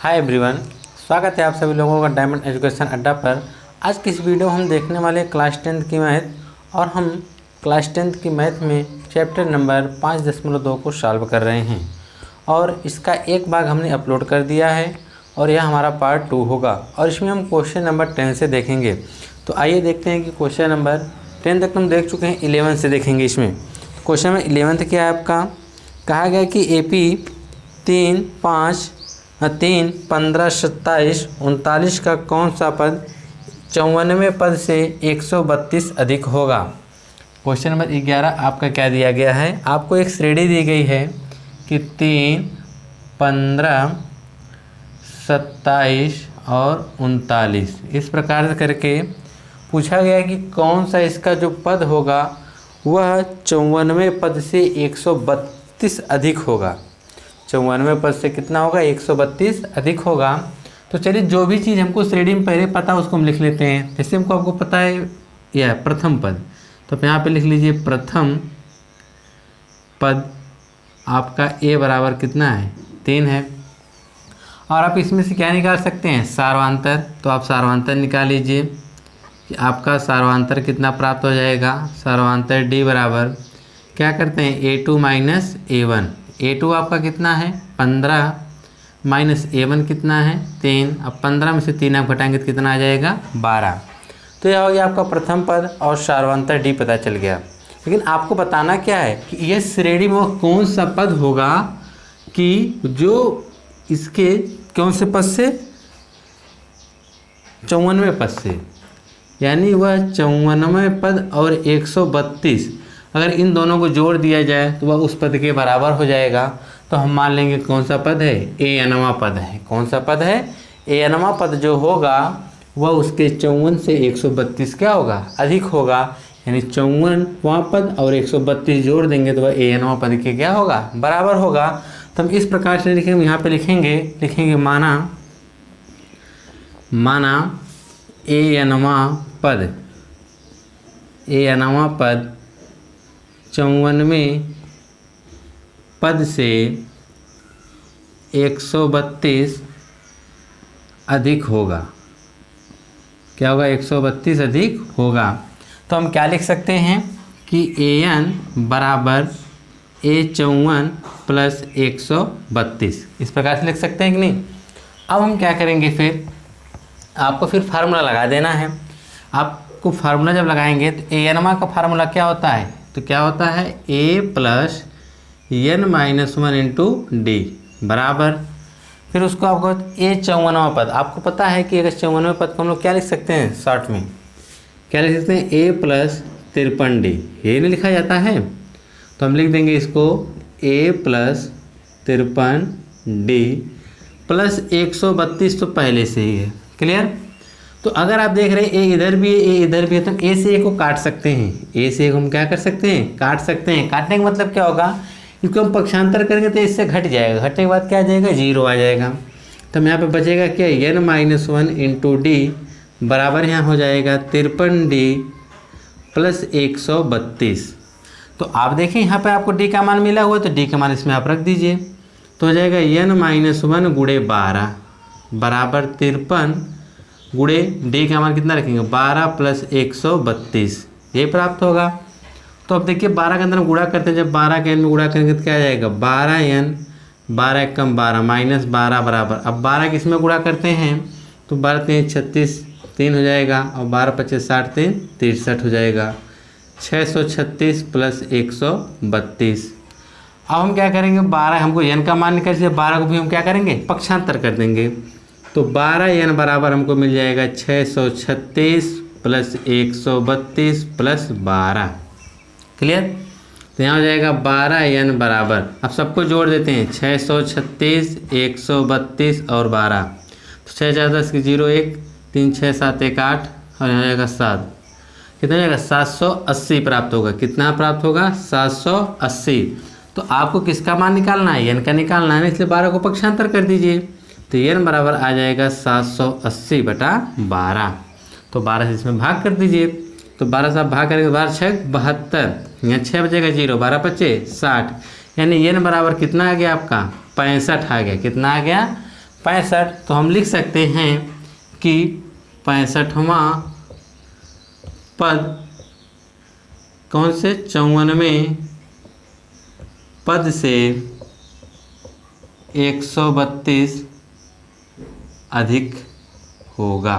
Hi everyone, स्वागत है आप सभी लोगों का डायमंड एजुकेशन अड्डा पर। आज की इस वीडियो में हम देखने वाले क्लास 10th की मैथ और हम क्लास 10th की मैथ में चैप्टर नंबर 5.2 को सॉल्व कर रहे हैं और इसका एक भाग हमने अपलोड कर दिया है और यह हमारा पार्ट 2 होगा और इसमें हम क्वेश्चन नंबर 10 से देखेंगे। तो आइए देखते हैं कि क्वेश्चन नंबर 10 तक हम देख चुके हैं, 11 से देखेंगे। इसमें क्वेश्चन में 11th क्या है आपका, कहा गया कि AP 3, 5, 3, 15, 27, 39 का कौन सा पद 94वें पद से 132 अधिक होगा। क्वेश्चन नंबर 11 आपका क्या दिया गया है, आपको एक श्रेणी दी गई है कि 3, 15, 27 और 39 इस प्रकार से करके पूछा गया कि कौन सा इसका जो पद होगा वह 94वें पद से 132 अधिक होगा। 94वें पद से कितना होगा, 132 अधिक होगा। तो चलिए जो भी चीज़ हमको श्रेणी में पहले पता उसको हम लिख लेते हैं। जैसे हमको आपको पता है यह प्रथम पद, तो यहाँ पे लिख लीजिए प्रथम पद आपका A बराबर कितना है, 3 है। और आप इसमें से क्या निकाल सकते हैं, सार्वांतर। तो आप सार्वांतर निकाल लीजिए कि आपका सार्वांतर कितना प्राप्त हो जाएगा। सार्वांतर D बराबर क्या करते हैं, A2 माइनस A1। A2 आपका कितना है 15 माइनस A1 कितना है 3। अब 15 में से 3 आप घटाएंगे तो कितना आ जाएगा 12। तो यह हो गया आपका प्रथम पद और सार्वांतर D पता चल गया। लेकिन आपको बताना क्या है कि यह श्रेणी में वो कौन सा पद होगा कि जो इसके कौन से पद से, 54वें पद से, यानी वह 54वें पद और 132 अगर इन दोनों को जोड़ दिया जाए तो वह उस पद के बराबर हो जाएगा। तो हम मान लेंगे कौन सा पद है, ANवां पद है। कौन सा पद है, ANवां पद जो होगा वह उसके 54 से 132 क्या होगा, अधिक होगा। यानी 54वां पद और 132 जोड़ देंगे तो वह ANवां पद के क्या होगा, बराबर होगा। तो हम इस प्रकार से लिखेंगे, यहाँ पे लिखेंगे माना ANवां पद 54वें पद से 132 अधिक होगा। क्या होगा, 132 अधिक होगा। तो हम क्या लिख सकते हैं कि AN बराबर A54 प्लस 132 इस प्रकार से लिख सकते हैं कि नहीं। अब हम क्या करेंगे, फिर आपको फिर फार्मूला लगा देना है। आपको फार्मूला जब लगाएंगे तो ANवां का फार्मूला क्या होता है, तो क्या होता है A plus N-1 into D बराबर, फिर उसको आपको A54वां पद, आपको पता है कि अगर 54वें पद को हम लोग क्या लिख सकते हैं, शॉर्ट में क्या लिख सकते हैं, A प्लस 53D। ये नहीं लिखा जाता है तो हम लिख देंगे इसको A प्लस 53D प्लस 132 तो पहले से ही है, क्लियर। तो अगर आप देख रहे हैं A इधर भी है, A इधर भी है, तो A से A को काट सकते हैं। A से A को हम क्या कर सकते हैं, काट सकते हैं। काटने का मतलब क्या होगा, इसको हम पक्षांतर करेंगे तो इससे घट जाएगा, घटने के बाद क्या आ जाएगा, 0 आ जाएगा। तो हम यहाँ पे बचेगा क्या, N-1 इंटू D बराबर यहाँ हो जाएगा 53D प्लस 132। तो आप देखें यहाँ पे आपको D का मान मिला हुआ है तो D का मान इसमें आप रख दीजिए। तो हो जाएगा N-1 गुणे 12 बराबर 53 गुणे D का मान कितना रखेंगे, 12 प्लस 132, ये प्राप्त होगा। तो अब देखिए 12 के अंदर हम गुणा करते हैं, जब 12 के n में गुणा करेंगे तो क्या आ जाएगा, 12n 12 कम 12 माइनस 12 बराबर, अब 12 किस में गुणा करते हैं तो 12 3 36 3 हो जाएगा और 12 25 60 3 63 हो जाएगा, 636 प्लस 132। अब हम क्या करेंगे, 12 हमको n का मान निकाल, 12 को भी हम क्या करेंगे, पक्षांतर कर देंगे। तो 12n बराबर हमको मिल जाएगा 636 प्लस 132 प्लस 12, क्लियर। तो यहाँ हो जाएगा 12n बराबर, अब सबको जोड़ देते हैं, 636 132 और 12, तो 6 4 10 की 0 1 3 6 7 1 8 और यहाँ जाएगा 7, कितना जाएगा 780 प्राप्त होगा। कितना प्राप्त होगा, 780। तो आपको किसका मान निकालना है, n का निकालना है, इसलिए 12 को पक्षांतर कर दीजिए। तो n बराबर आ जाएगा 780 बटा 12। तो 12 से इसमें भाग कर दीजिए, तो 12 से आप भाग करेंगे, 12 6 72, यहाँ 6 बचेगा 0, 12 25 60, यानी n बराबर कितना आ गया आपका 65 आ गया। कितना आ गया 65, तो हम लिख सकते हैं कि 65वां पद कौन से 54वें पद से 132 अधिक होगा।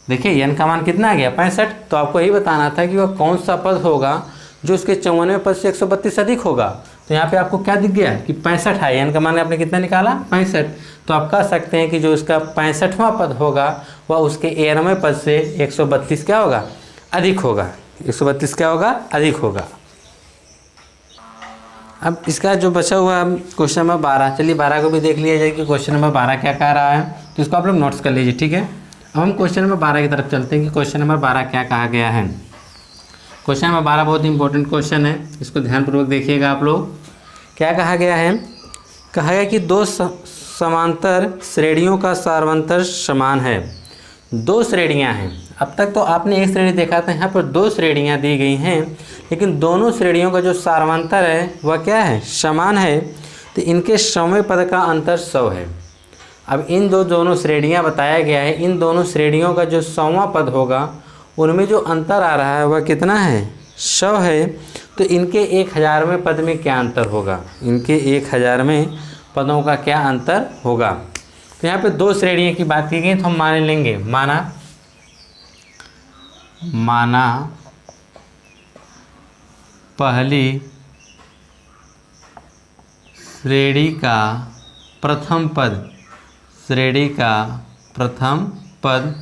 देखिए n का मान कितना आ गया 65, तो आपको यही बताना था कि वह कौन सा पद होगा जो उसके 54वें पद से 132 अधिक होगा। तो यहाँ पे आपको क्या दिख गया कि 65 है, n का मान आपने कितना निकाला 65। तो आप कह सकते हैं कि जो उसका 65वां पद होगा वह उसके 91वें पद से 132 क्या होगा अधिक होगा, 132 क्या होगा अधिक होगा। अब इसका जो बचा हुआ क्वेश्चन नंबर 12, चलिए 12 को भी देख लिया जाए कि क्वेश्चन नंबर 12 क्या कह रहा है, तो इसको आप लोग नोट्स कर लीजिए, ठीक है। अब हम क्वेश्चन नंबर 12 की तरफ चलते हैं कि क्वेश्चन नंबर 12 क्या कहा गया है। क्वेश्चन नंबर 12 बहुत इंपॉर्टेंट क्वेश्चन है, इसको ध्यानपूर्वक देखिएगा आप लोग। क्या कहा गया है, कहा गया कि दो समांतर श्रेणियों का सार्वंतर समान है। दो श्रेणियां हैं, अब तक तो आपने एक श्रेणी देखा था, यहाँ पर दो श्रेणियां दी गई हैं, लेकिन दोनों श्रेणियों का जो सार्वंतर है वह क्या है समान है। तो इनके 100वें पद का अंतर 100 है। अब इन दोनों श्रेणियां बताया गया है, इन दोनों श्रेणियों का जो 100वां पद होगा उनमें जो अंतर आ रहा है वह कितना है 100 है। तो इनके 1000वें पद में क्या अंतर होगा, इनके 1000वें पदों का क्या अंतर होगा। तो यहाँ पे दो श्रेणियों की बात की गई, तो हम मान लेंगे माना पहली श्रेणी का प्रथम पद,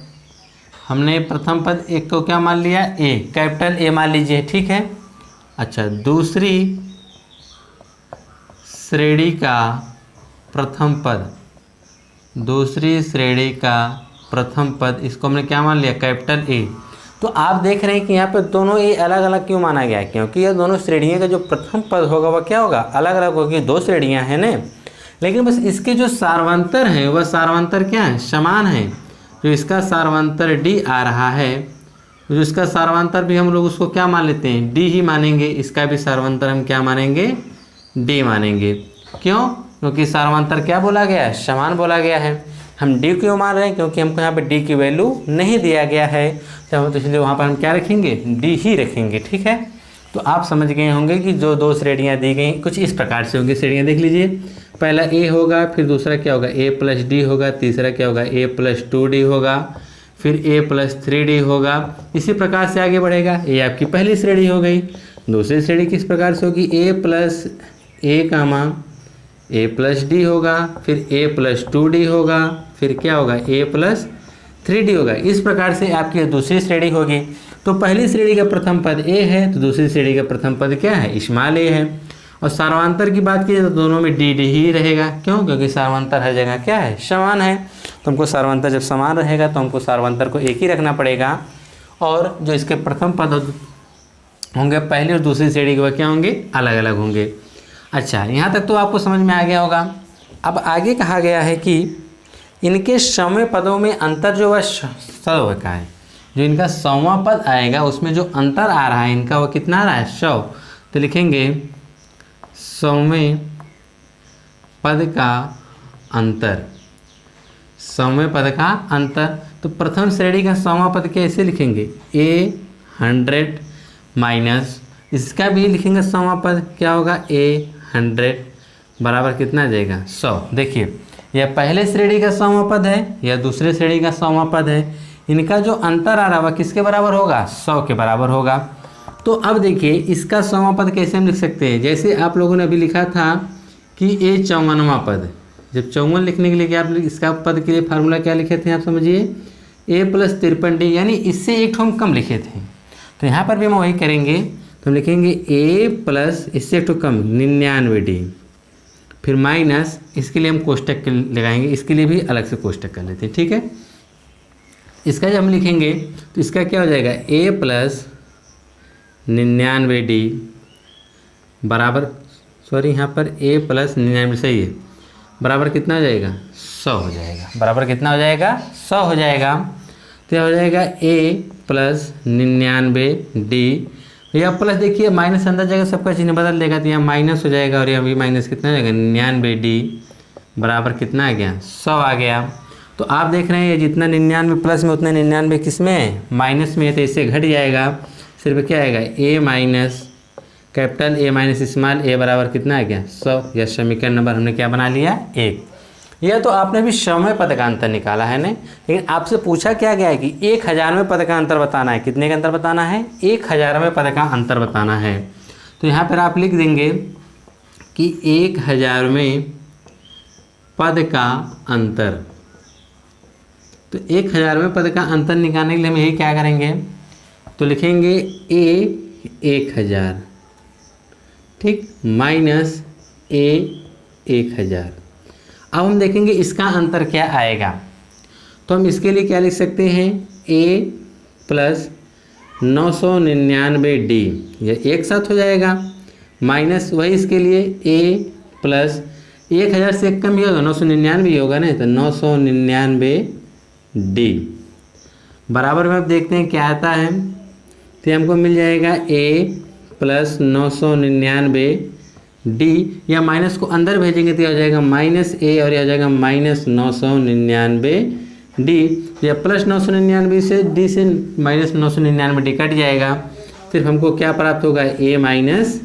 हमने प्रथम पद एक को क्या मान लिया ए, कैपिटल ए मान लीजिए, ठीक है। अच्छा, दूसरी श्रेणी का प्रथम पद, इसको हमने क्या मान लिया कैपिटल ए। तो आप देख रहे हैं कि यहाँ पे दोनों ए अलग अलग क्यों माना गया है, क्योंकि यह दोनों श्रेणियों का जो प्रथम पद होगा वह क्या होगा अलग अलग होगी, दो श्रेणियाँ हैं ना, लेकिन बस इसके जो सार्वंतर हैं वह सार्वंतर क्या है समान है। जो इसका सार्वंतर डी आ रहा है, जो इसका सार्वंतर भी हम लोग उसको क्या मान लेते हैं डी ही मानेंगे, इसका भी सार्वंतर हम क्या मानेंगे डी मानेंगे। क्यों, क्योंकि सार्वंतर क्या बोला गया है समान बोला गया है। हम डी क्यों मान रहे हैं, क्योंकि हमको यहाँ पे डी की वैल्यू नहीं दिया गया है, तो इसलिए वहाँ पर हम क्या रखेंगे डी ही रखेंगे, ठीक है। तो आप समझ गए होंगे कि जो दो श्रेणियाँ दी गई कुछ इस प्रकार से होंगी। श्रेणियाँ देख लीजिए, पहला ए होगा, फिर दूसरा क्या होगा ए प्लस डी होगा, तीसरा क्या होगा ए प्लस 2d होगा, फिर ए प्लस 3d होगा। इसी प्रकार से आगे बढ़ेगा। ये आपकी पहली श्रेणी हो गई। दूसरी श्रेणी किस प्रकार से होगी ए प्लस डी होगा, फिर ए प्लस 2d होगा, फिर क्या होगा ए प्लस 3d होगा। इस प्रकार से आपकी दूसरी श्रेणी होगी। तो पहली श्रेणी का प्रथम पद ए है, तो दूसरी श्रेणी का प्रथम पद क्या है स्मॉल ए है। और सार्वंतर की बात की तो दोनों में डी ही रहेगा। क्यों, क्योंकि सार्वंतर हर जगह क्या है समान है। तो हमको सार्वंतर जब समान रहेगा तो हमको सार्वंतर को एक ही रखना पड़ेगा, और जो इसके प्रथम पद होंगे पहली और दूसरी श्रेणी के वह क्या होंगे अलग अलग होंगे। अच्छा, यहाँ तक तो आपको समझ में आ गया होगा। अब आगे कहा गया है कि इनके 100वें पदों में अंतर जो वह 100 का है। जो इनका 100वां पद आएगा उसमें जो अंतर आ रहा है इनका वो कितना आ रहा है 100। तो लिखेंगे 100वें पद का अंतर, 100वें पद का अंतर। तो प्रथम श्रेणी का 100वां पद कैसे लिखेंगे ए 100 माइनस इसका भी लिखेंगे 100वां पद क्या होगा ए 100 बराबर कितना आ जाएगा 100। देखिए, यह पहले श्रेणी का 100वां पद है, यह दूसरे श्रेणी का 100वां पद है। इनका जो अंतर आ रहा है वह किसके बराबर होगा 100 के बराबर होगा। तो अब देखिए इसका 100वां पद कैसे हम लिख सकते हैं। जैसे आप लोगों ने अभी लिखा था कि ए 54वां पद, जब 54 लिखने के लिए क्या आप इसका पद के लिए फार्मूला क्या लिखे थे आप समझिए ए प्लस 53d, यानी इससे एक हम कम लिखे थे। तो यहाँ पर भी हम वही करेंगे, तो हम लिखेंगे ए प्लस इससे एक कम 99d, फिर माइनस इसके लिए हम कोष्टक लगाएंगे, इसके लिए भी अलग से कोष्टक कर लेते हैं, ठीक है। इसका जब हम लिखेंगे तो इसका क्या हो जाएगा ए प्लस 99d बराबर, सॉरी यहाँ पर ए प्लस 99 सही है, बराबर कितना हो जाएगा 100 हो जाएगा। बराबर कितना हो जाएगा 100 हो जाएगा। तो यह हो जाएगा ए प्लस 99d, यह प्लस देखिए माइनस अंदर जाएगा सबका चिन्ह बदल देगा, तो यहाँ माइनस हो जाएगा और यहाँ भी माइनस कितना हो जाएगा 99d बराबर कितना आ गया 100 आ गया। तो आप देख रहे हैं ये जितना 99 प्लस में उतना 99 किस में है माइनस में है, तो इससे घट जाएगा। सिर्फ क्या आएगा A minus capital A minus small a बराबर कितना आ गया 100। यह समीकरण नंबर हमने क्या बना लिया 1। यह तो आपने भी 100 में पद का अंतर निकाला है ना, लेकिन आपसे पूछा क्या गया है कि 1000 में पद का अंतर बताना है। कितने का अंतर बताना है 1000 में पद का अंतर बताना है। तो यहाँ पर आप लिख देंगे कि 1000 में पद का अंतर। तो 1000 में पद का अंतर निकालने के लिए हम यही क्या करेंगे, तो लिखेंगे ए 1000 ठीक माइनस ए 1000। अब हम देखेंगे इसका अंतर क्या आएगा। तो हम इसके लिए क्या लिख सकते हैं a प्लस 999 डी, यह एक साथ हो जाएगा, माइनस वही इसके लिए a प्लस 1000 से कम ही होगा 999 ही होगा ना, तो 999 डी बराबर में अब देखते हैं क्या आता है। तो हमको मिल जाएगा a प्लस 999 डी, या माइनस को अंदर भेजेंगे तो यह हो जाएगा माइनस ए और यह हो जाएगा माइनस 999 डी। या प्लस 999 से डी से माइनस 999 डी कट जाएगा। सिर्फ हमको क्या प्राप्त होगा A minus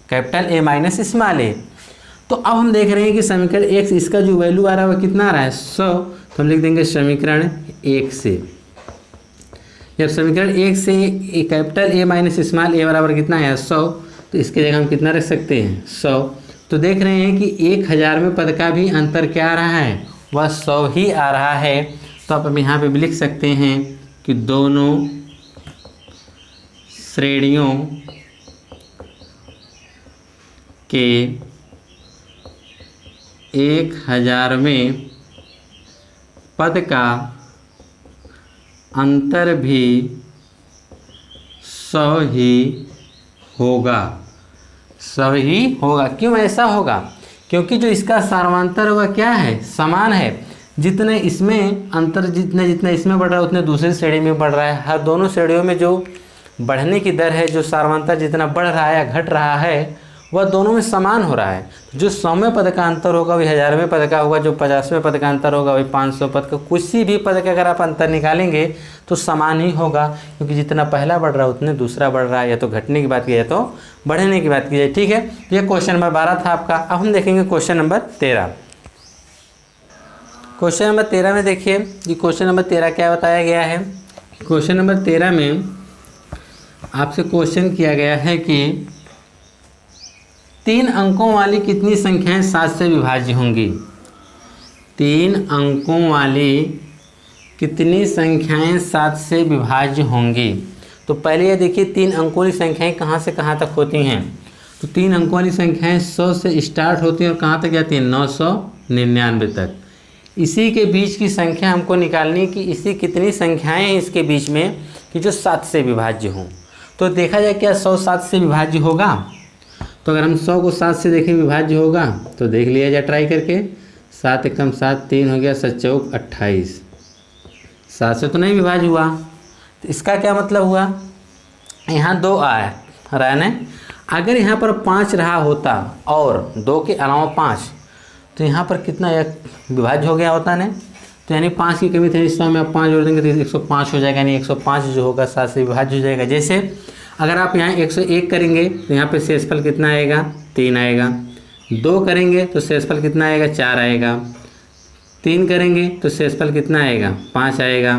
capital A minus small a. तो अब हम देख रहे हैं कि समीकरण 1 से इसका जो वैल्यू आ रहा है वह कितना आ रहा है 100। तो हम लिख देंगे समीकरण 1 से, जब समीकरण 1 से capital A minus small a बराबर कितना है 100, तो इसके जगह हम कितना रख सकते हैं 100। तो देख रहे हैं कि 1000 में पद का भी अंतर क्या आ रहा है वह 100 ही आ रहा है। तो आप यहाँ पे भी लिख सकते हैं कि दोनों श्रेणियों के 1000 में पद का अंतर भी 100 ही होगा। 100 ही होगा। क्यों ऐसा होगा? क्योंकि जो इसका सार्वंतर वह क्या है समान है। जितने इसमें अंतर जितना इसमें बढ़ रहा है उतने दूसरी श्रेणी में बढ़ रहा है। हर दोनों श्रेणियों में जो बढ़ने की दर है, जो सार्वंतर जितना बढ़ रहा है या घट रहा है वह दोनों में समान हो रहा है। जो 100वें पद का अंतर होगा वही 1000वें पद का होगा, जो 50वें पद का अंतर होगा वही 500 पद का। किसी भी पद का अगर आप अंतर निकालेंगे तो समान ही होगा, क्योंकि जितना पहला बढ़ रहा है उतने दूसरा बढ़ रहा है। या तो घटने की बात की जाए तो बढ़ने की बात की जाए। ठीक है, ये क्वेश्चन नंबर 12 था आपका। अब हम देखेंगे क्वेश्चन नंबर 13। क्वेश्चन नंबर 13 में देखिए कि क्वेश्चन नंबर 13 क्या बताया गया है। क्वेश्चन नंबर 13 में आपसे क्वेश्चन किया गया है कि 3 अंकों वाली कितनी संख्याएं 7 से विभाज्य होंगी। 3 अंकों वाली कितनी संख्याएं 7 से विभाज्य होंगी। तो पहले ये देखिए 3 अंकों वाली संख्याएं कहाँ से कहाँ तक होती हैं। तो 3 अंकों वाली संख्याएं 100 से स्टार्ट होती हैं और कहाँ तक जाती हैं 999 तक। इसी के बीच की संख्या हमको निकालनी कि इसी कितनी संख्याएं हैं इसके बीच में कि जो 7 से विभाज्य हों। तो देखा जाए क्या 100 7 से विभाज्य होगा। तो अगर हम 100 को 7 से देखें विभाज्य होगा तो देख लिया जाए ट्राई करके। 7 एकम 7 3 हो गया, 7 चौक 28। 7 से तो नहीं विभाज्य हुआ। तो इसका क्या मतलब हुआ, यहाँ 2 आया रहा है ना। अगर यहाँ पर 5 रहा होता और 2 के अलावा 5, तो यहाँ पर कितना विभाज्य हो गया होता ना। तो यानी 5 की कमी थी, 100 में आप 5 जोड़ देंगे तो 105 हो जाएगा। यानी 105 जो होगा 7 से विभाज्य हो जाएगा। जैसे अगर आप यहाँ 101 करेंगे तो यहाँ पे शेषफल कितना आएगा 3 आएगा। 2 करेंगे तो शेषफल कितना आएगा 4 आएगा। 3 करेंगे तो शेषफल कितना आएगा 5 आएगा।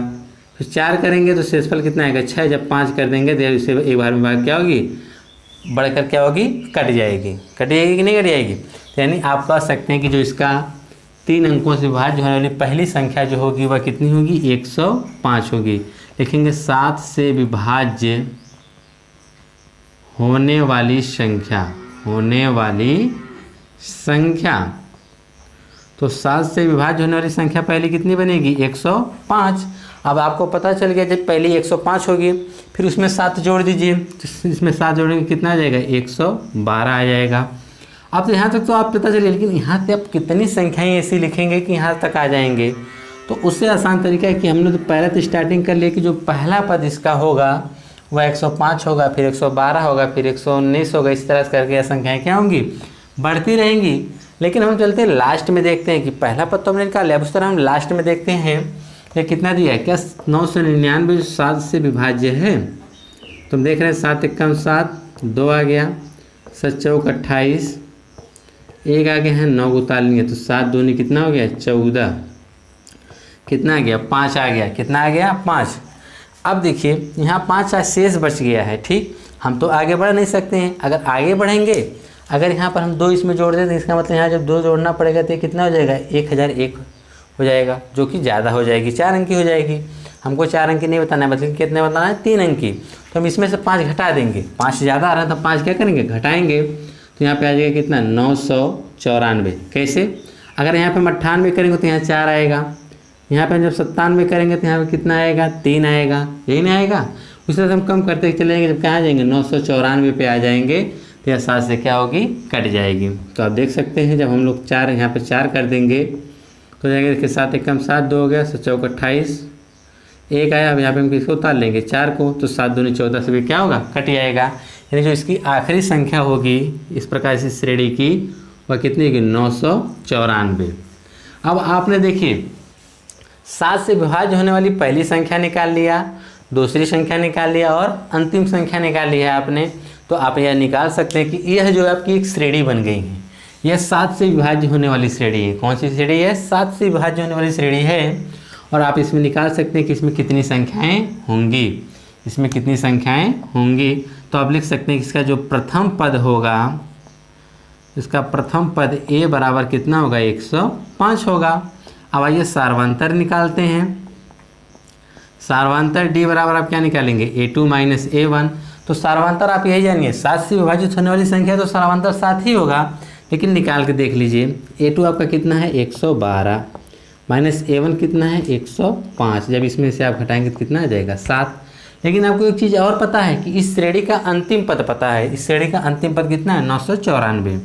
फिर 4 करेंगे तो शेषफल कितना आएगा 6। जब 5 कर देंगे तो इसे एक बार में भाग क्या होगी, बढ़कर क्या होगी, कट जाएगी। कट जाएगी कि नहीं कट जाएगी। तो यानी आप कह सकते हैं कि जो इसका 3 अंकों से विभाज्य होने वाली पहली संख्या जो होगी वह कितनी होगी 105 होगी। लिखेंगे 7 से विभाज्य होने वाली संख्या, तो 7 से विभाज्य होने वाली संख्या पहली कितनी बनेगी 105। अब आपको पता चल गया जब पहली 105 होगी फिर उसमें 7 जोड़ दीजिए, तो इसमें 7 जोड़ेंगे कितना आ जाएगा 112 आ जाएगा। अब तो यहाँ तक तो आप पता चलिए, लेकिन यहाँ से आप कितनी संख्याएं ऐसी लिखेंगे कि यहाँ तक आ जाएंगे। तो उससे आसान तरीका है कि हम लोग तो पहले तो स्टार्टिंग कर लिए कि जो पहला पद इसका होगा वह 105 होगा, फिर 112 होगा, फिर 119 होगा। इस तरह से करके यह संख्याएँ क्या होंगी, बढ़ती रहेंगी। लेकिन हम चलते हैं लास्ट में, देखते हैं कि पहला पद तो हमने निकाल लिया, अब उस तरह हम लास्ट में देखते हैं ये कितना दिया है। क्या 999 जो 7 से विभाज्य है, तुम देख रहे हैं 7 एकम 7, 2 आ गया, 7 चौक 28, 1 आ गया है, 9 उतारनी है तो 7 दूनी कितना हो गया 14, कितना आ गया 5 आ गया, कितना आ गया 5। अब देखिए यहाँ 5 शेष बच गया है, ठीक। हम तो आगे बढ़ नहीं सकते हैं, अगर आगे बढ़ेंगे, अगर यहाँ पर हम 2 इसमें जोड़ दें तो इसका मतलब यहाँ जब 2 जोड़ना पड़ेगा तो ये कितना हो जाएगा 1001 हो जाएगा, जो कि ज़्यादा हो जाएगी, 4 अंक की हो जाएगी। हमको 4 अंक की नहीं बताना है, मतलब कितने बताना है 3 अंक की। तो हम इसमें से 5 घटा देंगे, 5 ज़्यादा आ रहा है तो 5 क्या करेंगे घटाएंगे, तो यहाँ पे आ जाएगा कितना 994। कैसे, अगर यहाँ पे हम 98 करेंगे तो यहाँ 4 आएगा, यहाँ पे हम जब 97 करेंगे तो यहाँ पे कितना आएगा 3 आएगा, यही नहीं आएगा। उस तरह से हम कम करते चलेंगे, जब कहाँ जाएंगे 994 पे आ जाएंगे तो यह 7 से क्या होगी कट जाएगी। तो आप देख सकते हैं जब हम लोग 4 यहाँ पे 4 कर देंगे तो जाएंगे, देखिए 7 एकम 7, 2 हो गया, 7 चौक 28, 1 आया। अब यहाँ पे हम किसको उतार लेंगे 4 को, तो 7 दूनी 14 से भी क्या होगा कट जाएगा। यानी जो इसकी आखिरी संख्या होगी इस प्रकार से श्रेणी की वह कितनी होगी 994। अब आपने देखिए 7 से विभाज्य होने वाली पहली संख्या निकाल लिया, दूसरी संख्या निकाल लिया और अंतिम संख्या निकाल लिया आपने। तो आप यह निकाल सकते हैं कि यह जो आपकी एक श्रेणी बन गई है, यह 7 से विभाज्य होने वाली श्रेणी है। कौन सी श्रेणी है 7 से विभाज्य होने वाली श्रेणी है। और आप इसमें निकाल सकते हैं कि इसमें कितनी संख्याएं होंगी, इसमें कितनी संख्याएं होंगी। तो आप लिख सकते हैं कि इसका जो प्रथम पद होगा, इसका प्रथम पद a बराबर कितना होगा 105 होगा। अब आइए सार्वंतर निकालते हैं। सार्वंतर d बराबर आप क्या निकालेंगे a2 माइनस a1। तो सार्वंतर आप यही जानिए 7 से विभाजित होने वाली संख्या तो सार्वंतर 7 ही होगा, लेकिन निकाल के देख लीजिए a2 आपका कितना है 112 माइनस a1 कितना है 105। जब इसमें से आप घटाएंगे तो कितना आ जाएगा 7। लेकिन आपको एक चीज़ और पता है कि इस श्रेणी का अंतिम पद पता है, इस श्रेणी का अंतिम पद कितना है 994।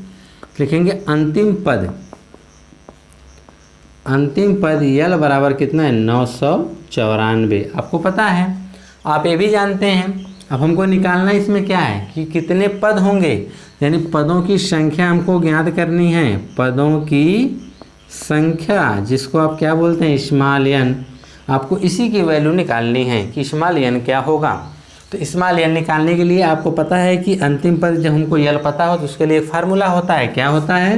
लिखेंगे अंतिम पद, अंतिम पद यल बराबर कितना है 994, आपको पता है, आप ये भी जानते हैं। अब हमको निकालना इसमें क्या है कि कितने पद होंगे, यानी पदों की संख्या हमको ज्ञात करनी है, पदों की संख्या जिसको आप क्या बोलते हैं स्मॉल n। आपको इसी की वैल्यू निकालनी है कि स्मॉल n क्या होगा। तो स्मॉल n निकालने के लिए आपको पता है कि अंतिम पद जब हमको यल पता हो तो उसके लिए फार्मूला होता है, क्या होता है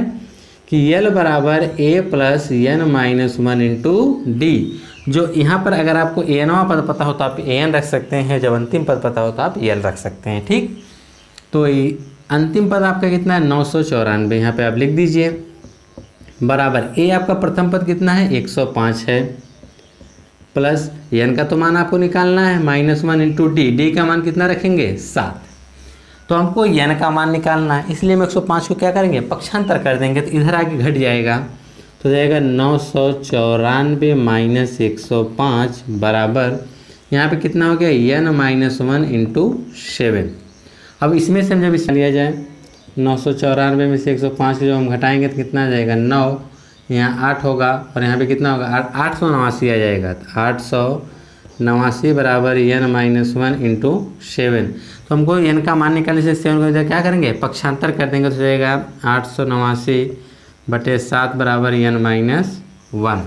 कि यल बराबर a plus n minus 1 into D. जो यहाँ पर अगर आपको एनवा पद पता हो तो आप an रख सकते हैं, जब अंतिम पद पता हो तो आप यल रख सकते हैं, ठीक। तो अंतिम पद आपका कितना है 994, यहाँ पे आप लिख दीजिए बराबर a आपका प्रथम पद कितना है 105 है, प्लस n का तो मान आपको निकालना है माइनस 1 इंटू डी का मान कितना रखेंगे 7। तो हमको n का मान निकालना है, इसलिए हम 105 को क्या करेंगे पक्षांतर कर देंगे तो इधर आके घट जाएगा, तो जाएगा 994 माइनस 105 बराबर यहाँ पे कितना हो गया n माइनस 1 इंटू 7। अब इसमें से हम जब इस लिया जाए 994 में से 105 जो हम घटाएंगे तो कितना आ जाएगा 9, यहाँ 8 होगा और यहाँ पे कितना होगा 889 आ जाएगा। तो 889 बराबर n माइनस 1 इंटू 7। तो हमको n का मान निकालने से 7 को क्या करेंगे पक्षांतर कर देंगे तो जाएगा 889 बटे 7 बराबर n माइनस 1।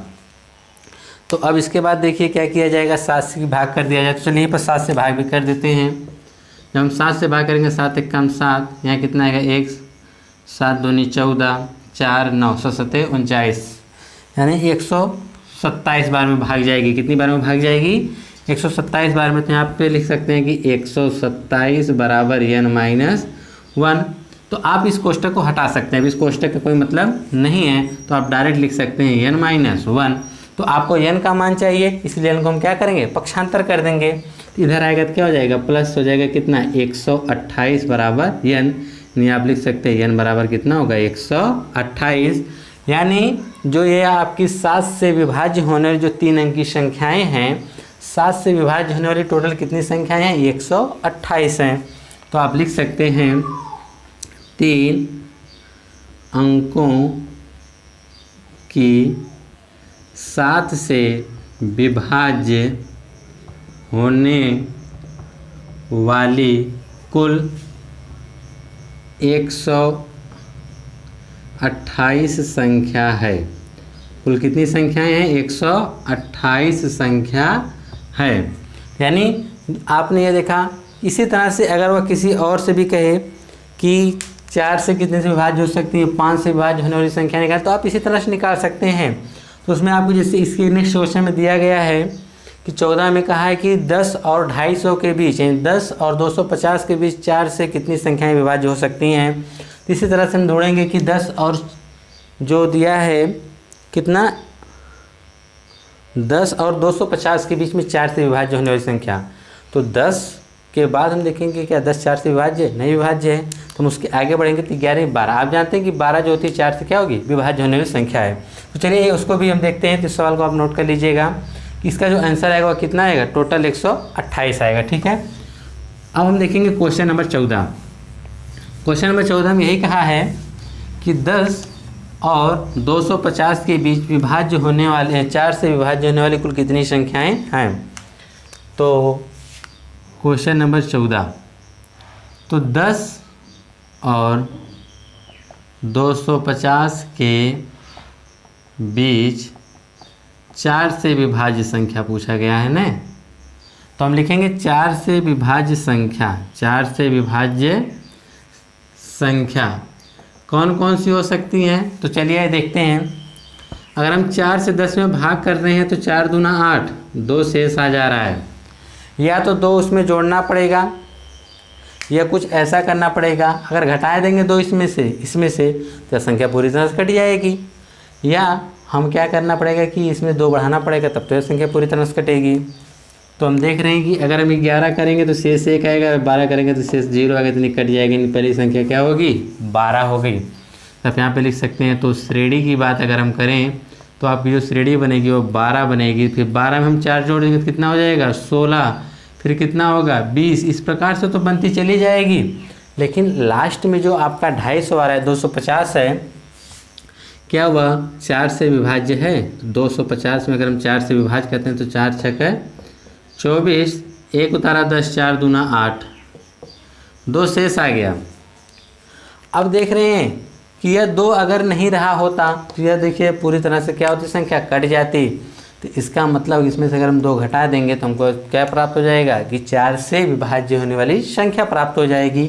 तो अब इसके बाद देखिए क्या किया जाएगा 7 से भाग कर दिया जाए। तो चलिए पर 7 से भाग भी कर देते हैं। जब हम 7 से भाग करेंगे 7 एकम 7, यहाँ कितना आएगा 1, 7 दूनी 14, 4 9 7 49, यानी 127 बार में भाग जाएगी। कितनी बार में भाग जाएगी 127 बार में। तो यहाँ पे लिख सकते हैं कि 127 बराबर n माइनस 1। तो आप इस कोष्टक को हटा सकते हैं, अब इस कोष्टक का कोई मतलब नहीं है तो आप डायरेक्ट लिख सकते हैं n माइनस 1। तो आपको n का मान चाहिए, इसलिए n को हम क्या करेंगे पक्षांतर कर देंगे। तो इधर आएगा तो क्या हो जाएगा प्लस हो जाएगा कितना 128 बराबर n, यानी आप लिख सकते हैं n बराबर कितना होगा 128। यानी जो ये आपकी 7 से विभाज्य होने वाली जो 3 अंक की संख्याएँ हैं, 7 से विभाज्य होने वाली टोटल कितनी संख्याएँ हैं 128 हैं। तो आप लिख सकते हैं 3 अंकों की 7 से विभाज्य होने वाली कुल 128 संख्या है। कुल कितनी संख्याएं हैं? 128 संख्या है। यानी आपने ये देखा। इसी तरह से अगर वह किसी और से भी कहे कि 4 से कितने से विभाज्य हो सकती है, 5 से विभाज्य होने वाली संख्या निकाल, तो आप इसी तरह से निकाल सकते हैं। तो उसमें आपको जैसे इसके नेक्स्ट क्वेश्चन में दिया गया है कि 14 में कहा है कि 10 और 250 के बीच, यानी 10 और 250 के बीच 4 से कितनी संख्याएं विभाज्य हो सकती हैं। तो इसी तरह से हम ढूंढेंगे कि 10 और जो दिया है कितना, 10 और 250 के बीच में 4 से विभाज्य होने वाली संख्या। तो 10 के बाद हम देखेंगे क्या 10 4 से विभाज्य नहीं विभाज्य है, तो हम उसके आगे बढ़ेंगे तो 11 12। आप जानते हैं कि 12 जो होती है 4 से क्या होगी, विभाज्य होने वाली संख्या है। तो चलिए उसको भी हम देखते हैं। तो इस सवाल को आप नोट कर लीजिएगा कि इसका जो आंसर आएगा वो कितना आएगा, टोटल 128 आएगा। ठीक है, अब हम देखेंगे क्वेश्चन नंबर 14। क्वेश्चन नंबर 14 में यही कहा है कि 10 और 250 के बीच विभाज्य होने वाले 4 से विभाज्य होने वाली कुल कितनी संख्याएं हैं। तो क्वेश्चन नंबर 14, तो 10 और 250 के बीच 4 से विभाज्य संख्या पूछा गया है ना। तो हम लिखेंगे 4 से विभाज्य संख्या। 4 से विभाज्य संख्या कौन कौन सी हो सकती हैं, तो चलिए देखते हैं। अगर हम 4 से 10 में भाग कर रहे हैं तो 4 दूना 8, 2 शेष आ जा रहा है। या तो 2 उसमें जोड़ना पड़ेगा या कुछ ऐसा करना पड़ेगा। अगर घटा देंगे 2 इसमें से तो संख्या पूरी तरह से कट जाएगी। या हम क्या करना पड़ेगा कि इसमें 2 बढ़ाना पड़ेगा, तब तो यह संख्या पूरी तरह से कटेगी। तो हम देख रहे हैं कि अगर हम 11 करेंगे तो शेष 1 आएगा, 12 करेंगे तो शेष 0 आएगा, इतनी कट जाएगी। पहली संख्या क्या होगी, 12 हो गई। तो आप यहाँ पे लिख सकते हैं। तो श्रेणी की बात अगर हम करें तो आपकी जो श्रेणी बनेगी वो 12 बनेगी। फिर 12 में हम 4 जोड़ेंगे तो कितना हो जाएगा, 16। फिर कितना होगा, 20। इस प्रकार से तो बनती चली जाएगी। लेकिन लास्ट में जो आपका 250 आ रहा है, 250 है, क्या हुआ, 4 से विभाज्य है। तो 250 में अगर हम 4 से विभाज्य करते हैं तो 4 छक्के 24, 1 उतारा 10, 4 दूना 8, 2 शेष आ गया। अब देख रहे हैं कि यह 2 अगर नहीं रहा होता तो यह देखिए पूरी तरह से क्या होती, संख्या कट जाती। तो इसका मतलब इसमें से अगर हम 2 घटा देंगे तो हमको क्या प्राप्त हो जाएगा कि 4 से विभाज्य होने वाली संख्या प्राप्त हो जाएगी।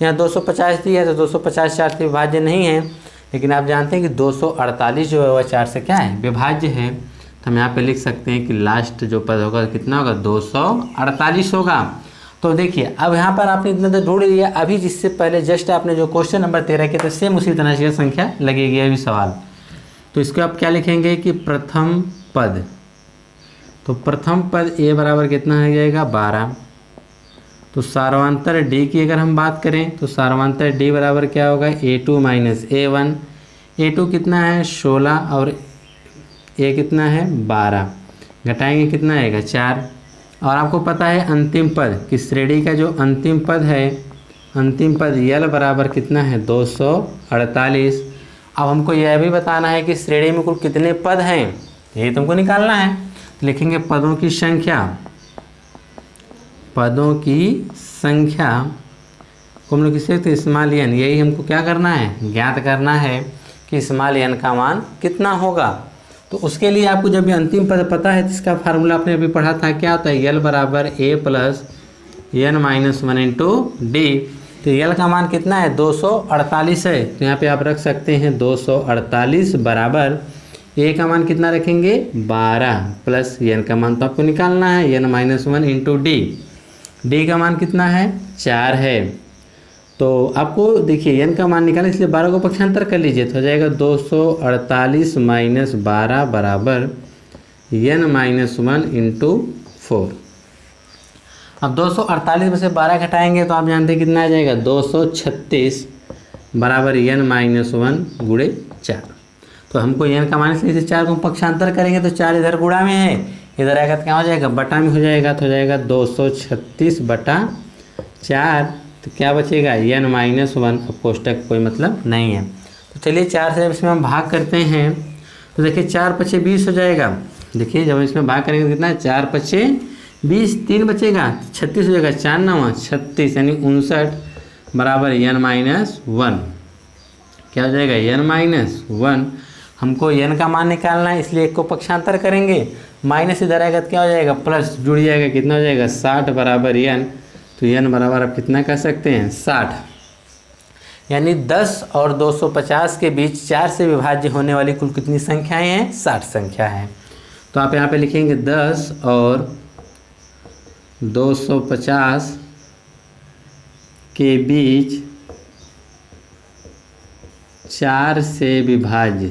यहाँ 250 दी है तो 250 4 से विभाज्य नहीं है, लेकिन आप जानते हैं कि 248 जो है वह 4 से क्या है, विभाज्य है। तो हम यहाँ पे लिख सकते हैं कि लास्ट जो पद होगा कितना होगा, 248 होगा। तो देखिए अब यहाँ पर आपने इतना तो ढूंढ लिया। अभी जिससे पहले जस्ट आपने जो क्वेश्चन नंबर 13 किया था सेम उसी तरह से संख्या लगेगी अभी सवाल। तो इसको आप क्या लिखेंगे कि प्रथम पद। तो प्रथम पद ए बराबर कितना आ जाएगा, 12। तो सार्वंतर डी की अगर हम बात करें तो सार्वंतर डी बराबर क्या होगा, A2 माइनस A1। A2 कितना है, 16 और A कितना है, 12। घटाएंगे कितना आएगा, 4। और आपको पता है अंतिम पद कि श्रेणी का जो अंतिम पद है, अंतिम पद यल बराबर कितना है, 248। अब हमको यह भी बताना है कि श्रेणी में कुल कितने पद हैं, यही तुमको निकालना है। तो लिखेंगे पदों की संख्या। पदों की संख्या को हम लोग किससे, तो स्मॉल एन, यही हमको क्या करना है, ज्ञात करना है कि स्मॉल एन का मान कितना होगा। तो उसके लिए आपको जब भी अंतिम पद पता है तो इसका फार्मूला आपने अभी पढ़ा था, क्या होता है, यल बराबर A plus N minus 1 into D. तो यल का मान कितना है, 248 है। तो यहाँ पे आप रख सकते हैं 248 बराबर ए का मान कितना रखेंगे, 12 प्लस एन का मान तो आपको निकालना है, N minus 1 into D. D का मान कितना है, 4 है। तो आपको देखिए एन का मान निकालें, इसलिए 12 को पक्षांतर कर लीजिए तो हो जाएगा 248 माइनस 12 बराबर एन माइनस 1 इंटू 4। अब 248 में से 12 घटाएंगे तो आप जानते हैं कितना आ जाएगा, 236 बराबर एन माइनस 1 गुणे 4। तो हमको एन का मान, इसलिए 4 को पक्षांतर करेंगे तो 4 इधर गुणा में है, इधर आएगा तो क्या हो जाएगा, बटा में हो जाएगा। तो हो जाएगा 236 बटा 4। तो क्या बचेगा, एन माइनस 1। अब कोष्टक कोई मतलब नहीं है। तो चलिए 4 से जब इसमें हम भाग करते हैं तो देखिए 4 पचे 20 हो जाएगा। देखिए जब इसमें भाग करेंगे तो कितना है, 4 पचे 20, 3 बचेगा 36 हो जाएगा, 4 9 36 यानी 59 बराबर एन माइनस 1। क्या हो जाएगा n माइनस 1। हमको n का मान निकालना है इसलिए 1 को पक्षांतर करेंगे, माइनस इधर आएगा तो क्या हो जाएगा प्लस जुड़ जाएगा, कितना हो जाएगा 60 बराबर n। तो n बराबर आप कितना कह सकते हैं 60, यानी 10 और 250 के बीच 4 से विभाज्य होने वाली कुल कितनी संख्याएं हैं 60 संख्या है। तो आप यहाँ पे लिखेंगे 10 और 250 के बीच 4 से विभाज्य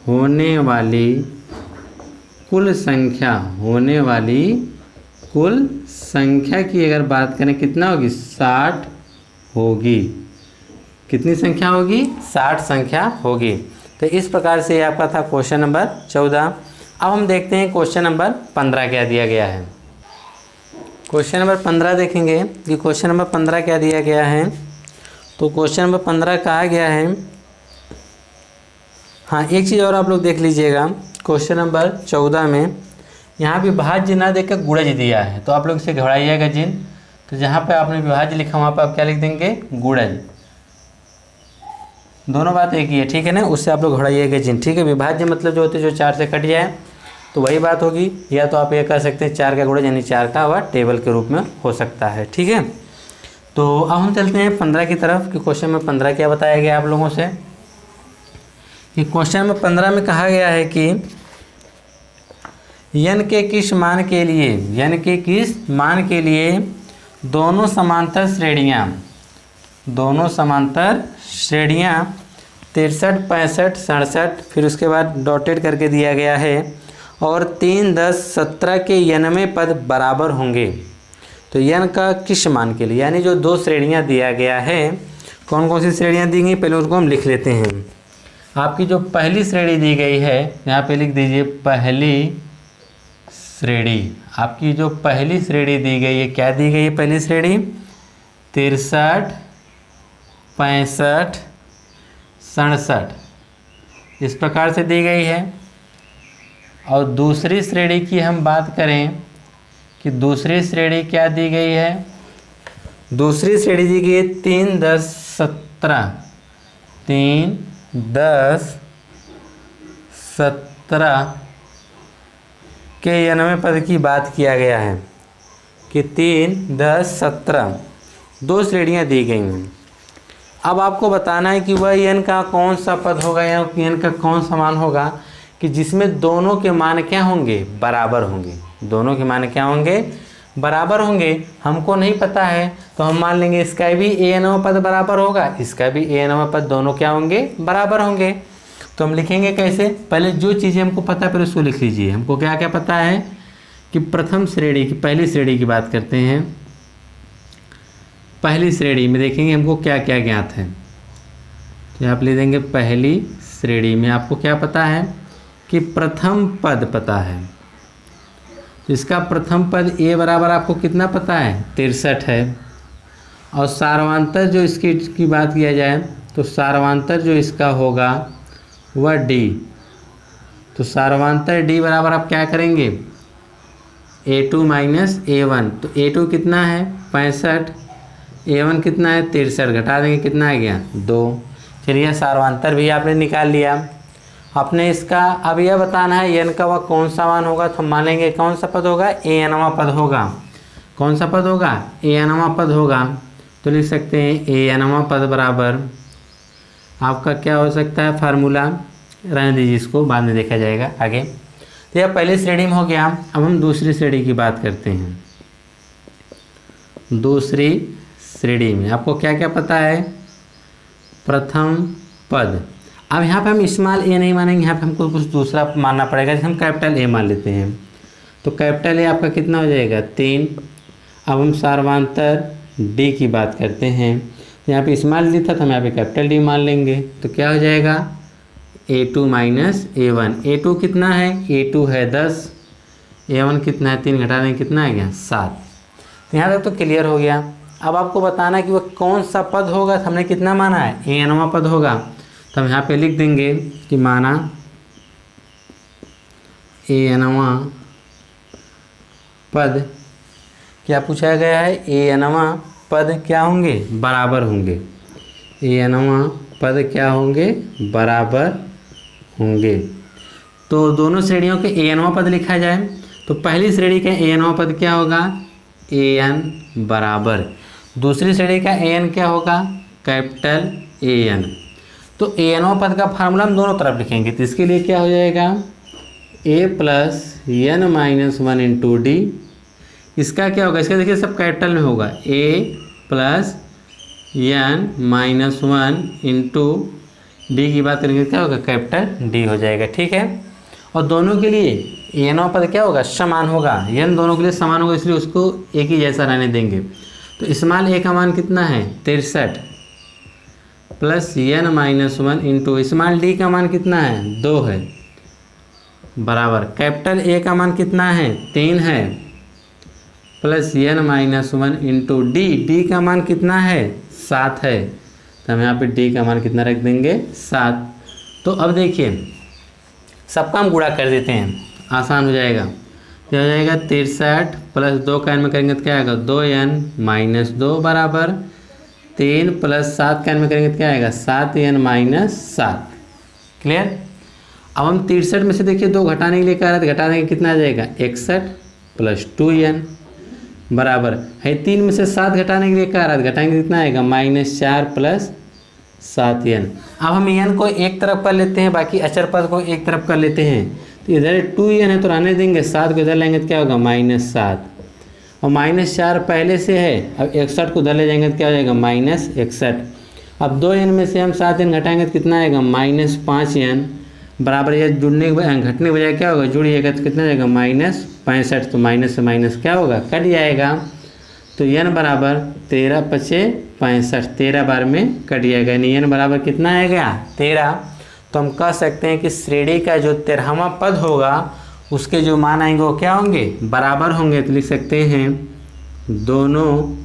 होने वाली कुल संख्या की अगर बात करें कितना होगी 60 होगी। कितनी संख्या होगी 60 संख्या होगी। तो इस प्रकार से आपका था क्वेश्चन नंबर 14। अब हम देखते हैं क्वेश्चन नंबर 15 क्या दिया गया है। क्वेश्चन नंबर 15 देखेंगे कि क्वेश्चन नंबर 15 क्या दिया गया है। तो क्वेश्चन नंबर 15 कहा गया है, हाँ एक चीज़ और आप लोग देख लीजिएगा, क्वेश्चन नंबर 14 में यहाँ विभाज्य ना देकर गुणज दिया है, तो आप लोग इसे घबराइएगा जिन, तो जहाँ पे आपने विभाज्य लिखा वहाँ पे आप क्या लिख देंगे गुणज, दोनों बात एक ही है, ठीक है ना, उससे आप लोग घबराइएगा जिन, ठीक है। विभाज्य मतलब जो होते हैं जो 4 से कट जाए तो वही बात होगी, या तो आप ये कह सकते हैं 4 का गुणज यानी 4 का वह टेबल के रूप में हो सकता है, ठीक है। तो अब हम चलते हैं 15 की तरफ कि क्वेश्चन में 15 क्या बताया गया आप लोगों से। कि क्वेश्चन में 15 में कहा गया है कि n के किस मान के लिए दोनों समांतर श्रेणियाँ 63, 65, 67 फिर उसके बाद डॉटेड करके दिया गया है और 3, 10, 17 के n में पद बराबर होंगे। तो n का किस मान के लिए, यानी जो 2 श्रेणियाँ दिया गया है, कौन कौन सी श्रेणियाँ दी गई पहले उसको हम लिख लेते हैं। आपकी जो पहली श्रेणी दी गई है यहाँ पे लिख दीजिए पहली श्रेणी। आपकी जो पहली श्रेणी दी गई है, क्या दी गई है पहली श्रेणी 63, 65, 67 इस प्रकार से दी गई है। और दूसरी श्रेणी की हम बात करें कि दूसरी श्रेणी क्या दी गई है, दूसरी श्रेणी दी गई है 3, 10, 17, 3, 10, 17 के 90 पद की बात किया गया है कि 3, 10, 17 2 श्रेणियाँ दी गई हैं। अब आपको बताना है कि वह n का कौन सा पद होगा या n का कौन सा मान होगा कि जिसमें दोनों के मान क्या होंगे बराबर होंगे, दोनों के मान क्या होंगे बराबर होंगे। हमको नहीं पता है तो हम मान लेंगे इसका भी a पद बराबर होगा, इसका भी a पद, दोनों क्या होंगे बराबर होंगे। तो हम लिखेंगे कैसे, पहले जो चीज़ें हमको पता है पहले उसको लिख लीजिए। हमको क्या क्या पता है कि प्रथम श्रेणी की पहली श्रेणी की बात करते हैं। पहली श्रेणी में देखेंगे हमको क्या क्या ज्ञात है, तो आप ले देंगे पहली श्रेणी में आपको क्या पता है कि प्रथम पद पता है। तो इसका प्रथम पद a बराबर आपको कितना पता है 63 है। और सार्वांतर जो इसकी बात किया जाए तो सार्वांतर जो इसका होगा वह d। तो सार्वांतर d बराबर आप क्या करेंगे a2 माइनस a1। तो a2 कितना है 65, a1 कितना है 63, घटा देंगे कितना आ गया 2। चलिए सार्वांतर भी आपने निकाल लिया। अपने इसका अब यह बताना है n का वह कौन सा मान होगा, तो हम मान लेंगे कौन सा पद होगा a पद होगा। कौन सा पद होगा a पद होगा। तो लिख सकते हैं a पद बराबर आपका क्या हो सकता है फार्मूला, रहने दीजिए इसको बाद में देखा जाएगा आगे। तो यह पहली श्रेणी में हो गया। अब हम दूसरी श्रेणी की बात करते हैं। दूसरी श्रेणी में आपको क्या क्या पता है प्रथम पद। अब यहाँ पे हम स्मॉल a नहीं मानेंगे, यहाँ पे हमको कुछ दूसरा मानना पड़ेगा। जैसे हम कैपिटल A मान लेते हैं तो कैपिटल A आपका कितना हो जाएगा 3। अब हम सार्वांतर D की बात करते हैं, तो यहाँ पे स्मॉल D था तो हम यहाँ पे कैपिटल D मान लेंगे। तो क्या हो जाएगा a2 माइनस a1। a2 कितना है a2 है 10, a1 कितना है 3, घटा देंगे कितना आ गया 7। तो यहाँ तक तो क्लियर हो गया। अब आपको बताना है कि वह कौन सा पद होगा। तो हमने कितना माना है a पद होगा, तो हम यहाँ पे लिख देंगे कि माना a पद क्या पूछा गया है a पद क्या होंगे, बराबर होंगे। एनवा पद क्या होंगे, बराबर होंगे। तो दोनों श्रेणियों के एनवा पद लिखा जाए तो पहली श्रेणी का एनवा पद क्या होगा, एन बराबर, दूसरी श्रेणी का एन क्या होगा, कैपिटल एन। तो एनवा पद का फार्मूला हम दोनों तरफ लिखेंगे, तो इसके लिए क्या हो जाएगा, a plus N minus one into d. इसका क्या होगा, इसका देखिए सब कैपिटल में होगा, a plus N minus one into d की बात करेंगे क्या होगा, कैपिटल डी हो जाएगा। ठीक है, और दोनों के लिए एनवा पद क्या होगा, समान होगा, एन दोनों के लिए समान होगा, इसलिए उसको एक ही जैसा रहने देंगे। तो स्मॉल ए का मान कितना है 63 plus N minus one into small D का मान कितना है 2 है, बराबर कैपिटल ए का मान कितना है 3 है, plus N minus one into D का मान कितना है 7 है। तो हम यहाँ पे डी का मान कितना रख देंगे 7। तो अब देखिए सबका हम गुणा कर देते हैं, आसान हो जाएगा। क्या हो जाएगा 63 प्लस 2 का एन में करेंगे तो क्या आएगा 2n माइनस 2 बराबर 3 प्लस 7 का एन में करेंगे तो क्या आएगा 7n माइनस 7। क्लियर। अब हम 63 में से देखिए 2 घटाने के लिए कह रहे थे, घटा देंगे कितना आ जाएगा 61 प्लस 2n बराबर है 3 में से 7 घटाने के लिए कह रहा था, घटाएंगे कितना आएगा -4 प्लस 7n। अब हम n को एक तरफ कर लेते हैं, बाकी अचर पद को एक तरफ कर लेते हैं। तो इधर 2n है तो रहने देंगे, 7 को इधर लेंगे तो क्या होगा -7 और -4 पहले से है। अब 61 को उधर ले जाएंगे तो क्या हो जाएगा -61। अब 2n में से हम 7n घटाएंगे तो कितना आएगा -5n बराबर, ये जुड़ने घटने के बजाय क्या होगा जुड़िएगा तो कितना जाएगा -65। तो माइनस से माइनस क्या होगा कट जाएगा। तो n बराबर 13 पचे 65, 13 बार में कट जाएगा, यानी n बराबर कितना आएगा 13। तो हम कह सकते हैं कि श्रेणी का जो 13वां पद होगा उसके जो मान आएंगे वो क्या होंगे बराबर होंगे। तो लिख सकते हैं दोनों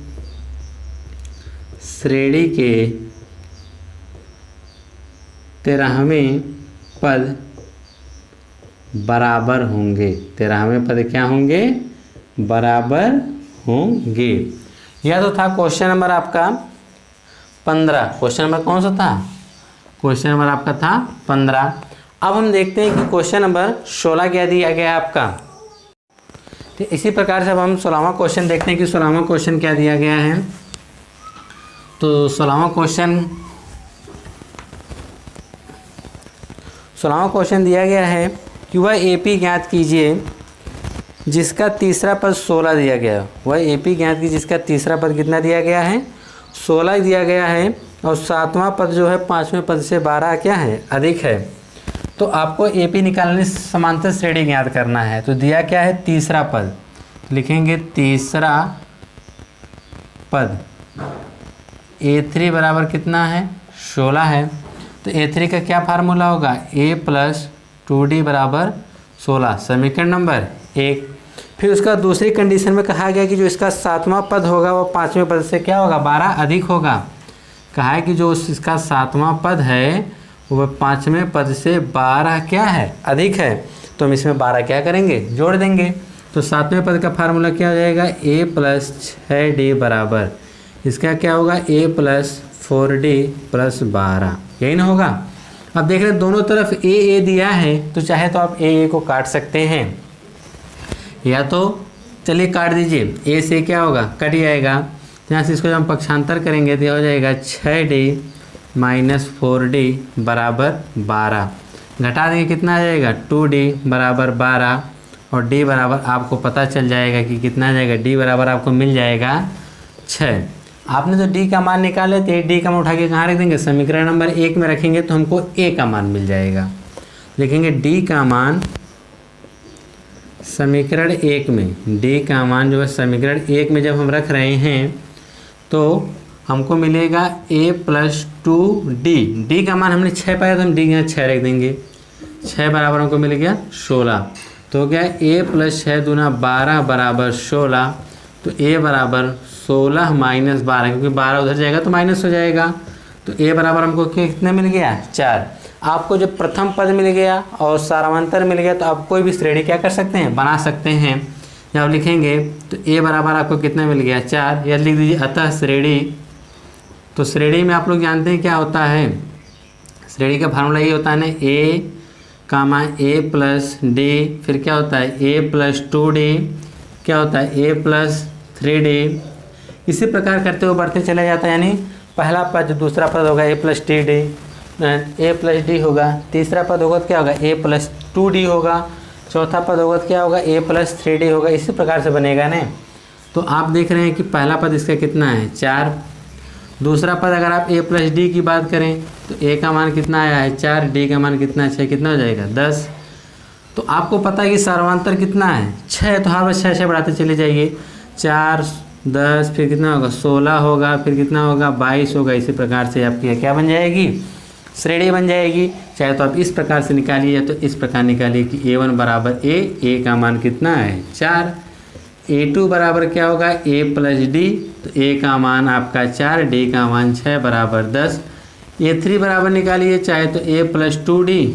श्रेणी के 13वें पद बराबर होंगे, 13वें पद क्या होंगे बराबर होंगे। यह तो था क्वेश्चन नंबर आपका 15। क्वेश्चन नंबर कौन सा था, क्वेश्चन नंबर आपका था 15। अब हम देखते हैं कि क्वेश्चन नंबर 16 क्या दिया गया है आपका। तो इसी प्रकार से अब हम 16वां क्वेश्चन देखते हैं कि 16वां क्वेश्चन क्या दिया गया है। तो 16वां क्वेश्चन दिया गया है कि वह AP ज्ञात कीजिए जिसका तीसरा पद 16 दिया गया है। वह AP ज्ञात कीजिए जिसका तीसरा पद कितना दिया गया है 16 दिया गया है, और 7वां पद जो है 5वें पद से 12 क्या है अधिक है। तो आपको AP निकालने समांतर श्रेणी ज्ञात करना है। तो दिया क्या है तीसरा पद, लिखेंगे तीसरा पद A3 बराबर कितना है 16 है। तो A3 का क्या फार्मूला होगा A प्लस 2D बराबर 16, समीकरण नंबर 1। फिर उसका दूसरी कंडीशन में कहा गया कि जो इसका 7वां पद होगा वो 5वें पद से क्या होगा 12 अधिक होगा। कहा है कि जो इसका 7वां पद है वह 5वें पद से 12 क्या है अधिक है। तो हम इसमें 12 क्या करेंगे जोड़ देंगे। तो 7वें पद का फार्मूला क्या हो जाएगा A प्लस 6D बराबर इसका क्या होगा A प्लस 4D प्लस 12, यही ना होगा। अब देख रहे हैं दोनों तरफ A दिया है, तो चाहे तो आप A को काट सकते हैं, या तो चलिए काट दीजिए, A से क्या होगा कट जाएगा। तो यहाँ से इसको जब हम पक्षांतर करेंगे तो हो जाएगा 6D माइनस 4D बराबर 12, घटा देंगे कितना आ जाएगा 2D बराबर 12, और D बराबर आपको पता चल जाएगा कि कितना आ जाएगा, D बराबर आपको मिल जाएगा 6। आपने तो D का मान निकाले थे, D का मान उठा के कहाँ रख देंगे समीकरण नंबर 1 में रखेंगे तो हमको A का मान मिल जाएगा। लिखेंगे D का मान समीकरण 1 में, D का मान जो है समीकरण 1 में जब हम रख रहे हैं तो हमको मिलेगा A प्लस 2D। D का मान हमने 6 पाया तो हम D यहाँ 6 रख देंगे, 6 बराबर हमको मिल गया 16। तो हो गया A प्लस 6 दूना 12 बराबर 16। तो A बराबर 16 माइनस 12, क्योंकि 12 उधर जाएगा तो माइनस हो जाएगा। तो A बराबर हमको कितना मिल गया 4। आपको जब प्रथम पद मिल गया और सारांतर मिल गया तो आप कोई भी श्रेणी क्या कर सकते हैं बना सकते हैं। जब आप लिखेंगे तो ए बराबर आपको कितना मिल गया 4, या लिख दीजिए अतः श्रेणी। तो श्रेणी में आप लोग जानते हैं क्या होता है, श्रेणी का फार्मूला ये होता है ना, ए कामा ए प्लस डी, फिर क्या होता है ए प्लस 2d, क्या होता है ए प्लस 3d। इसी प्रकार करते हुए बढ़ते चला जाता है, यानी पहला पद जो दूसरा पद होगा a plus T D, A plus D होगा, तीसरा पद होगा तो क्या होगा ए प्लस 2d होगा, चौथा पद होगा तो क्या होगा ए प्लस 3d होगा। इसी प्रकार से बनेगा ना। तो आप देख रहे हैं कि पहला पद इसका कितना है 4, दूसरा पद अगर आप ए प्लस डी की बात करें तो ए का मान कितना आया है 4, डी का मान कितना है 6, कितना हो जाएगा 10। तो आपको पता है कि सर्वांतर कितना है 6, तो हर बार 6 से बढ़ाते चले जाइए, 4 10 फिर कितना होगा 16 होगा, फिर कितना होगा 22 होगा। इसी प्रकार से आपकी क्या बन जाएगी, श्रेणी बन जाएगी। चाहे तो आप इस प्रकार से निकालिए, तो इस प्रकार निकालिए कि a1 बराबर ए का मान कितना है 4, a2 बराबर क्या होगा a प्लस डी, तो a का मान आपका 4, d का मान 6 बराबर 10। a3 बराबर निकालिए, चाहे तो a प्लस 2d,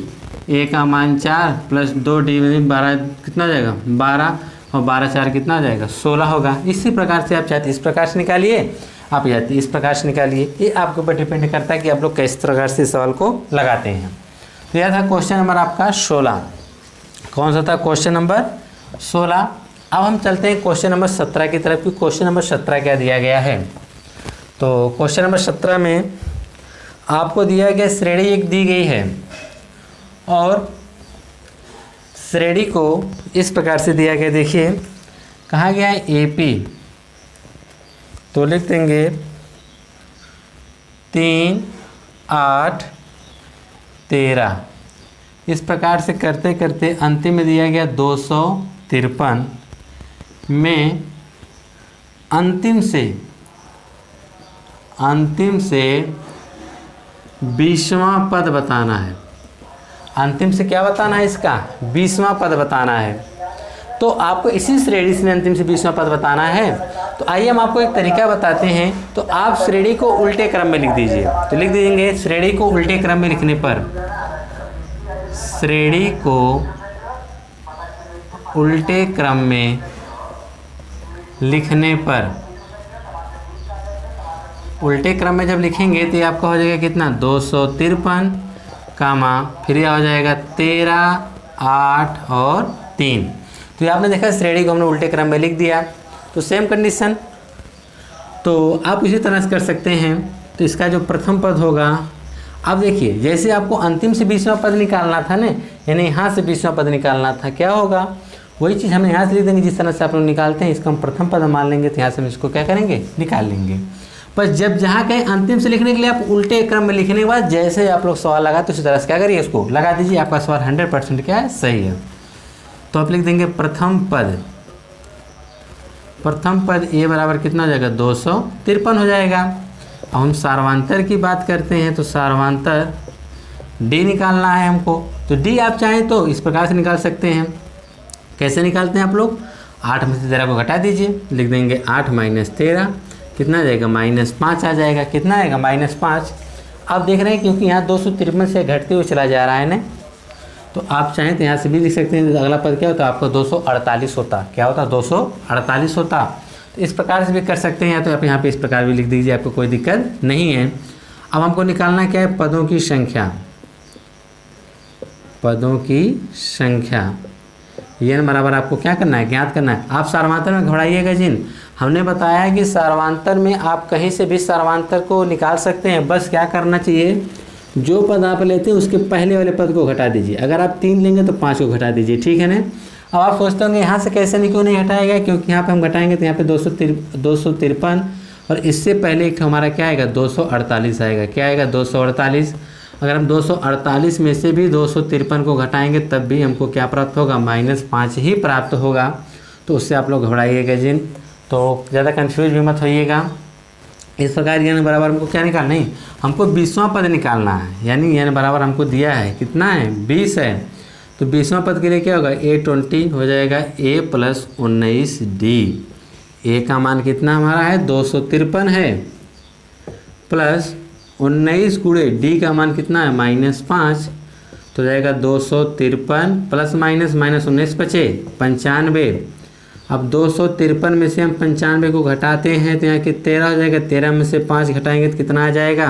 a का मान 4 प्लस 2d 12, कितना हो जाएगा 12, और 12 4 कितना हो जाएगा 16 होगा। इसी प्रकार से आप चाहते इस प्रकार से निकालिए, आप चाहते इस प्रकार से निकालिए। ये आपके ऊपर डिपेंड करता है कि आप लोग किस प्रकार से सवाल को लगाते हैं। तो यह था क्वेश्चन नंबर आपका 16। कौन सा था क्वेश्चन नंबर 16। अब हम चलते हैं क्वेश्चन नंबर 17 की तरफ कि क्वेश्चन नंबर 17 क्या दिया गया है। तो क्वेश्चन नंबर 17 में आपको दिया गया श्रेणी एक दी गई है और श्रेणी को इस प्रकार से दिया गया, देखिए कहा गया है AP, तो लिख देंगे 3 8 13। इस प्रकार से करते करते अंतिम में दिया गया 253 में अंतिम से 20वां पद बताना है। अंतिम से क्या बताना है, इसका 20वां पद बताना है। तो आपको इसी श्रेणी से अंतिम से 20वां पद बताना है। तो आइए हम आपको एक तरीका बताते हैं। तो आप श्रेणी को उल्टे क्रम में लिख दीजिए। तो लिख दीजिए श्रेणी को उल्टे क्रम में लिखने पर, श्रेणी को उल्टे क्रम में लिखने पर, उल्टे क्रम में जब लिखेंगे तो ये आपका हो जाएगा कितना 253 कामा फिर यह हो जाएगा 13 8 और 3। तो ये आपने देखा श्रेणी को हमने उल्टे क्रम में लिख दिया। तो सेम कंडीशन तो आप इसी तरह से कर सकते हैं। तो इसका जो प्रथम पद होगा, अब देखिए जैसे आपको अंतिम से 20वां पद निकालना था ना, यानी यहाँ से 20वां पद निकालना था, क्या होगा वही चीज़ हम यहाँ से लिख देंगे जिस तरह से आप लोग निकालते हैं। इसका हम प्रथम पद मान लेंगे, तो यहाँ से हम इसको क्या करेंगे निकाल लेंगे। पर जब जहाँ कहीं अंतिम से लिखने के लिए आप उल्टे क्रम में लिखने के बाद जैसे आप लोग सवाल लगा तो उसी तरह से क्या करिए इसको लगा दीजिए, आपका सवाल 100% क्या है सही है। तो आप लिख देंगे प्रथम पद ए बराबर कितना हो जाएगा 253 हो जाएगा। अब हम सार्वांतर की बात करते हैं। तो सार्वांतर डी निकालना है हमको। तो डी आप चाहें तो इस प्रकार से निकाल सकते हैं। कैसे निकालते हैं आप लोग, 8 में से 13 को घटा दीजिए, लिख देंगे 8 माइनस 13 कितना आ जाएगा -5 आ जाएगा। कितना आएगा -5। आप देख रहे हैं क्योंकि यहाँ 253 से घटते हुए चला जा रहा है ना, तो आप चाहें तो यहाँ से भी लिख सकते हैं। अगला पद क्या होता है आपका 248 होता, क्या होता 248 होता। तो इस प्रकार से भी कर सकते हैं, या तो आप यहाँ पे इस प्रकार भी लिख दीजिए, आपको कोई दिक्कत नहीं है। अब हमको निकालना क्या है, पदों की संख्या n बराबर आपको क्या करना है, ज्ञात करना है। आप सार्वधातुक में घबराइएगा जिन, हमने बताया कि सार्वधातुक में आप कहीं से भी सार्वधातुक को निकाल सकते हैं। बस क्या करना चाहिए, जो पद आप लेते हैं उसके पहले वाले पद को घटा दीजिए। अगर आप 3 लेंगे तो 5 को घटा दीजिए, ठीक है ना। अब आप सोचते होंगे यहाँ से कैसे क्यों नहीं घटाएगा, क्योंकि यहाँ पे हम घटाएंगे तो यहाँ पे 253 और इससे पहले एक हमारा क्या आएगा 248 आएगा। क्या आएगा 248। अगर हम 248 में से भी 253 को घटाएंगे तब भी हमको क्या प्राप्त होगा, -5 ही प्राप्त होगा। तो उससे आप लोग घबराइएगा जिन, तो ज़्यादा कन्फ्यूज भी मत होइएगा। इस प्रकार n बराबर हमको क्या निकालना है, हमको 20वां पद निकालना है। यानी n बराबर हमको दिया है कितना है 20 है। तो 20वां पद के लिए क्या होगा A20 हो जाएगा a + 19d। a का मान कितना हमारा है 253 है, प्लस 19 गुणे d का मान कितना है -5, तो जाएगा 253 प्लस माइनस -19 बचे 95, अब 253 में से हम 95 को घटाते हैं तो यहाँ कि 13 हो जाएगा, 13 में से 5 घटाएंगे तो कितना आ जाएगा,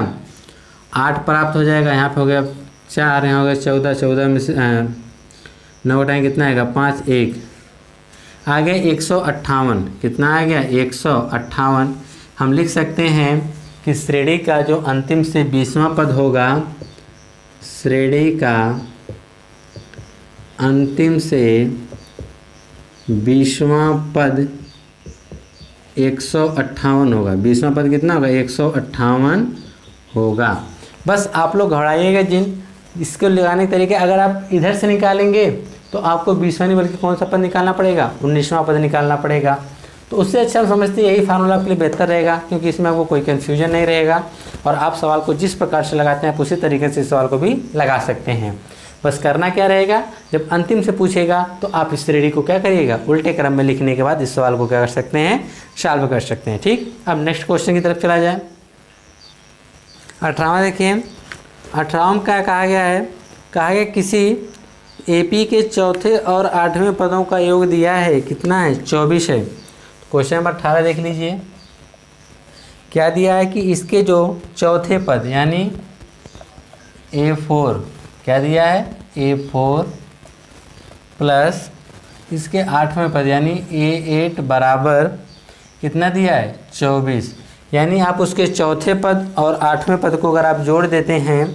8 प्राप्त हो जाएगा। यहाँ पे हो गया 4, यहाँ हो गया 14, 14 में से 9 घटाएंगे कितना आएगा, 5, 1 आ गया 158। कितना आ गया, 158। हम लिख सकते हैं कि श्रेणी का जो अंतिम से 20वां पद होगा, श्रेणी का अंतिम से 20वां पद 158 होगा। 20वां पद कितना होगा, 158 होगा। बस आप लोग घबराइएगा जिन इसको लगाने के तरीके, अगर आप इधर से निकालेंगे तो आपको 20वां नहीं बल्कि कौन सा पद निकालना पड़ेगा, 19वां पद निकालना पड़ेगा। तो उससे अच्छा हम समझते हैं यही फार्मूला आपके लिए बेहतर रहेगा, क्योंकि इसमें आपको कोई कन्फ्यूजन नहीं रहेगा और आप सवाल को जिस प्रकार से लगाते हैं आप उसी तरीके से इस सवाल को भी लगा सकते हैं। बस करना क्या रहेगा, जब अंतिम से पूछेगा तो आप इस श्रेणी को क्या करिएगा, उल्टे क्रम में लिखने के बाद इस सवाल को क्या कर सकते हैं, सॉल्व कर सकते हैं। ठीक, अब नेक्स्ट क्वेश्चन की तरफ चला जाए। 18वां देखिए, 18वां क्या कहा गया है, कहा गया किसी एपी के चौथे और 8वें पदों का योग दिया है, कितना है, 24 है। क्वेश्चन नंबर 18 देख लीजिए, क्या दिया है कि इसके जो चौथे पद यानी A4, क्या दिया है, A4 प्लस इसके 8वें पद यानी A8 बराबर कितना दिया है, 24। यानी आप उसके चौथे पद और 8वें पद को अगर आप जोड़ देते हैं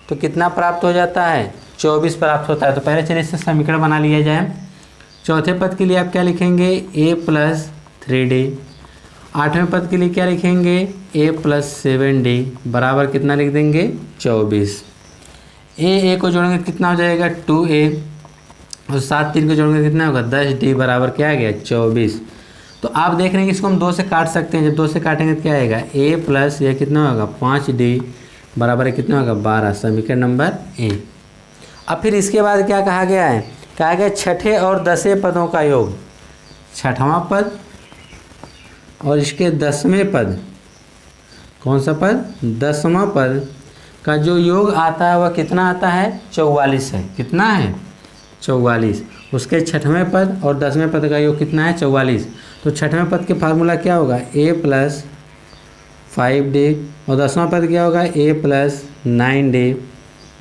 तो कितना प्राप्त हो जाता है, 24 प्राप्त होता है। तो पहले चलिए इससे समीकरण बना लिया जाए। चौथे पद के लिए आप क्या लिखेंगे, A प्लस 3D। 8वें पद के लिए क्या लिखेंगे, A प्लस 7D बराबर कितना लिख देंगे, 24। A को जोड़ेंगे कितना हो जाएगा, 2A और 7 3 को जोड़ेंगे कितना होगा, 10D बराबर क्या आ गया, 24। तो आप देख रहे हैं कि इसको हम 2 से काट सकते हैं। जब 2 से काटेंगे तो क्या आएगा, A प्लस ये कितना होगा, 5D बराबर कितना होगा, 12। समीकरण नंबर A। अब फिर इसके बाद क्या कहा गया है, कहा गया छठे और 10वें पदों का योग। छठवां पद और इसके 10वें पद, कौन सा पद, 10वां पद का जो योग आता है वह कितना आता है, 44 है। कितना है, 44। उसके छठवें पद और 10वें पद का योग कितना है, 44। तो छठवें पद के फार्मूला क्या होगा, A प्लस 5D और 10वां पद क्या होगा, A प्लस 9D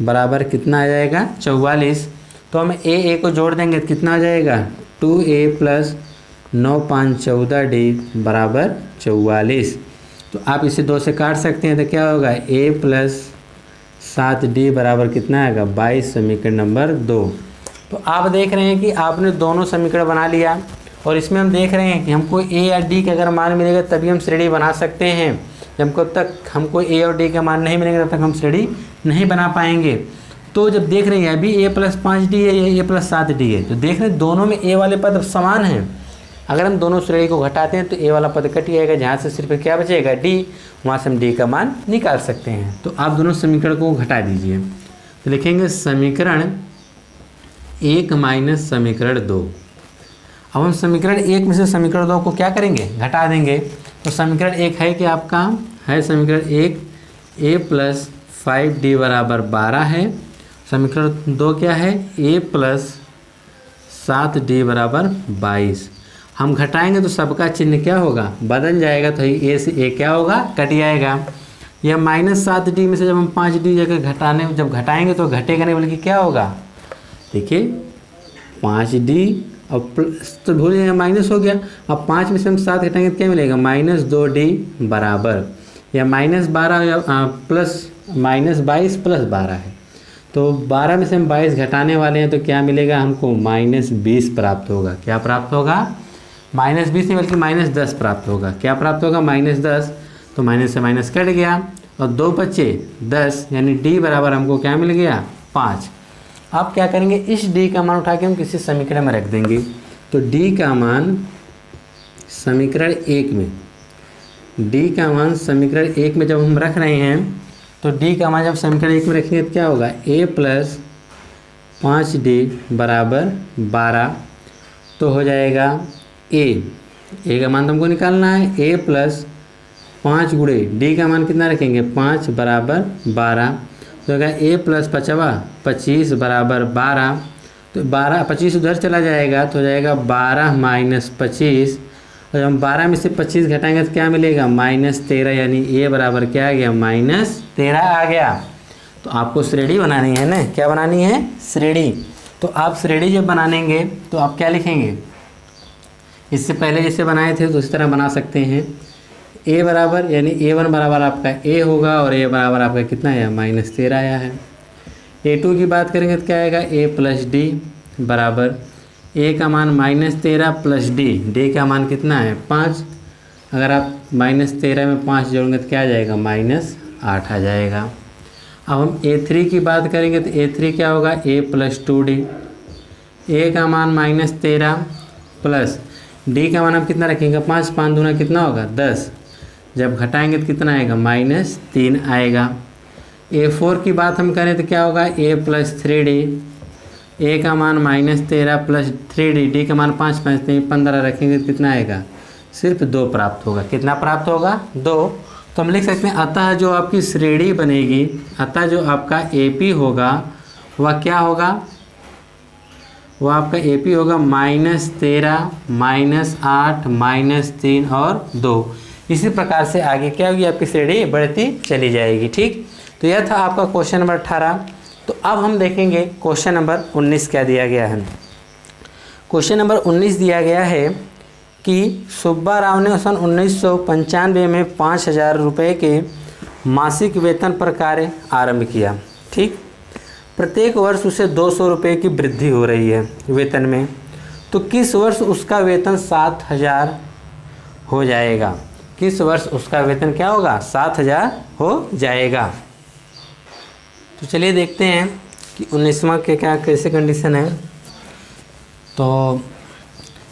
बराबर कितना आ जाएगा, 44। तो हम A को जोड़ देंगे तो कितना आ जाएगा, 2A प्लस 9 5 14D बराबर 44। तो आप इसे 2 से काट सकते हैं तो क्या होगा, A प्लस 7D बराबर कितना आएगा, 22। समीकरण नंबर 2। तो आप देख रहे हैं कि आपने दोनों समीकरण बना लिया और इसमें हम देख रहे हैं कि हमको A या D का अगर मान मिलेगा तभी हम श्रेणी बना सकते हैं। जब तक हमको A और D का मान नहीं मिलेगा तब तक हम श्रेणी नहीं बना पाएंगे। तो जब देख रहे हैं अभी A प्लस 5D है या A प्लस 7D है, तो देख रहे हैं दोनों में A वाले पद समान हैं। अगर हम दोनों श्रेणी को घटाते हैं तो A वाला पद कट जाएगा, जहाँ से सिर्फ क्या बचेगा, D, वहाँ से हम D का मान निकाल सकते हैं। तो आप दोनों समीकरण को घटा दीजिए। तो लिखेंगे समीकरण 1 माइनस समीकरण 2। अब हम समीकरण 1 में से समीकरण 2 को क्या करेंगे, घटा देंगे। तो समीकरण 1 है कि आपका है समीकरण 1 A प्लस 5D बराबर 12 है। समीकरण 2 क्या है, A प्लस 7D बराबर 22। हम घटाएंगे तो सबका चिन्ह क्या होगा, बदल जाएगा। तो A से A क्या होगा, कट जाएगा। यह माइनस 7D में से जब हम 5D जगह जब घटाएंगे तो घटेगा नहीं बल्कि क्या होगा, देखिए 5D और प्लस, तो भूल जाएगा माइनस हो गया। अब 5 में से हम 7 घटाएंगे तो क्या मिलेगा, माइनस 2D बराबर, या माइनस 12 या प्लस माइनस 22 प्लस 12 है। तो 12 में से हम 22 घटाने वाले हैं तो क्या मिलेगा हमको, माइनस 20 प्राप्त होगा। क्या प्राप्त होगा, माइनस 20 नहीं बल्कि माइनस 10 प्राप्त होगा। क्या प्राप्त होगा, माइनस 10। तो माइनस से माइनस कट गया और 2 बचे 10, यानी D बराबर हमको क्या मिल गया, 5। अब क्या करेंगे, इस D का मान उठा के हम किसी समीकरण में रख देंगे। तो D का मान समीकरण 1 में, D का मान समीकरण 1 में जब हम रख रहे हैं तो D का मान जब समीकरण 1 में रखेंगे तो क्या होगा, A प्लस 5D बराबर 12। तो हो जाएगा A का मान तो हमको निकालना है, A प्लस 5 गुणे D का मान कितना रखेंगे, 5 बराबर 12। तो होगा A प्लस 5 25 बराबर 12। तो 12 25 उधर चला जाएगा तो हो जाएगा 12 माइनस 25, और जब हम 12 में से 25 घटाएंगे तो क्या मिलेगा -13, यानी ए बराबर क्या आ गया -13 आ गया। तो आपको श्रेणी बनानी है ना, क्या बनानी है श्रेणी। तो आप श्रेणी जब बनाएंगे तो आप क्या लिखेंगे, इससे पहले जैसे बनाए थे तो इस तरह बना सकते हैं। ए बराबर यानी A1 बराबर आपका ए होगा और ए बराबर आपका कितना आया -13 आया है। A2 की बात करेंगे तो क्या आएगा A प्लस डी बराबर ए का मान -13 प्लस डी का मान कितना है 5। अगर आप -13 में 5 जोड़ेंगे तो क्या आ जाएगा -8 आ जाएगा। अब हम A3 की बात करेंगे तो A3 क्या होगा A प्लस 2D, ए का मान -13 प्लस डी का मान हम कितना रखेंगे 5, 5 दूना कितना होगा 10, जब घटाएंगे तो कितना आएगा -3 आएगा। A4 की बात हम करें तो क्या होगा A प्लस 3D, ए का मान -13 प्लस 3D, डी का मान 5, 5 3 15 रखेंगे तो कितना आएगा सिर्फ 2 प्राप्त होगा। कितना प्राप्त होगा 2। तो हम लिख सकते हैं अतः जो आपकी श्रेणी बनेगी, अतः जो आपका AP होगा वह क्या होगा, वह आपका AP होगा -13 -8 -3 और 2। इसी प्रकार से आगे क्या होगी आपकी श्रेणी बढ़ती चली जाएगी। ठीक, तो यह था आपका क्वेश्चन नंबर 18। तो अब हम देखेंगे क्वेश्चन नंबर 19 क्या दिया गया है। क्वेश्चन नंबर 19 दिया गया है कि सुब्बा राव ने सन 1995 में 5,000 रुपये के मासिक वेतन पर कार्य आरंभ किया। ठीक, प्रत्येक वर्ष उसे 200 रुपये की वृद्धि हो रही है वेतन में, तो किस वर्ष उसका वेतन 7,000 हो जाएगा। किस वर्ष उसका वेतन क्या होगा 7,000 हो जाएगा। तो चलिए देखते हैं कि 19वां के क्या कैसे कंडीशन है। तो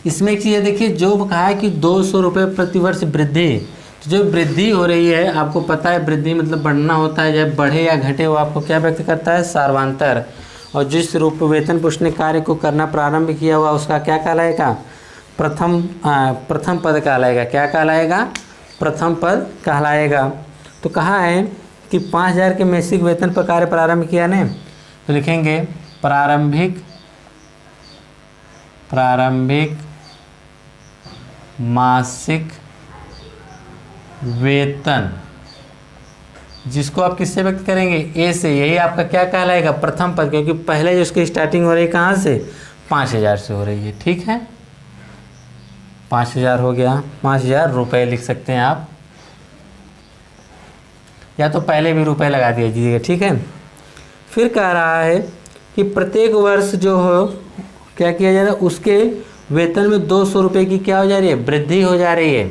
इसमें एक चीज़ देखिए, जो कहा है कि 200 रुपये प्रति वर्ष वृद्धि, तो जो वृद्धि हो रही है आपको पता है वृद्धि मतलब बढ़ना होता है, चाहे बढ़े या घटे वो आपको क्या व्यक्त करता है सार्वंतर। और जिस रूप वेतन पर उसने कार्य को करना प्रारंभ किया हुआ उसका क्या कहलाएगा प्रथम पद कहलाएगा। क्या कहलाएगा प्रथम पद कहलाएगा। तो कहा है कि 5,000 के मासिक वेतन पर कार्य प्रारंभ किया ने, तो लिखेंगे प्रारंभिक मासिक वेतन, जिसको आप किससे व्यक्त करेंगे ए से। यही आपका क्या कहलाएगा प्रथम पद, क्योंकि पहले जो उसकी स्टार्टिंग हो रही है कहाँ से 5,000 से हो रही है। ठीक है, 5,000 हो गया, 5,000 रुपये लिख सकते हैं आप, या तो पहले भी रुपए लगा दीजिएगा। ठीक है, फिर कह रहा है कि प्रत्येक वर्ष जो हो क्या किया जा रहा है उसके वेतन में 200 रुपये की क्या हो जा रही है वृद्धि हो जा रही है।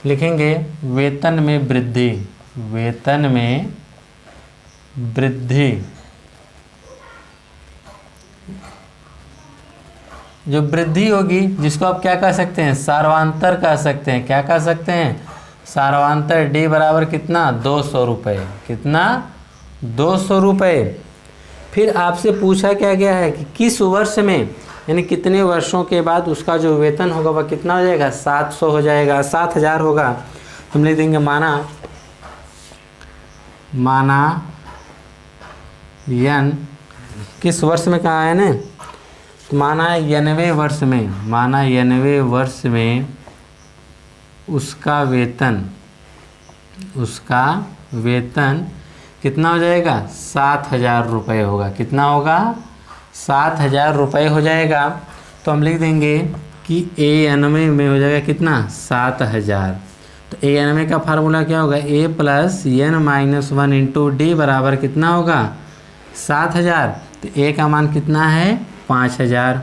लिखेंगे वेतन में वृद्धि, वेतन में वृद्धि। जो वृद्धि होगी जिसको आप क्या कह सकते हैं सार्वंतर कह सकते हैं। क्या कह सकते हैं सार्वंतर। डी बराबर कितना 200 रुपये, कितना 200 रुपये। फिर आपसे पूछा क्या गया है कि किस वर्ष में, यानी कितने वर्षों के बाद उसका जो वेतन होगा वह कितना हो जाएगा 700 हो जाएगा, 7,000 होगा। हम लिख देंगे माना यन किस वर्ष में कहा है ना, तो माना 90 वर्ष में, माना 90 वर्ष में उसका वेतन कितना हो जाएगा 7,000 रुपये होगा। कितना होगा 7,000 रुपये हो जाएगा। तो हम लिख देंगे कि A90 में हो जाएगा कितना 7,000। तो A90 का फार्मूला क्या होगा A plus n-1 into D बराबर कितना होगा 7,000। तो A का मान कितना है 5,000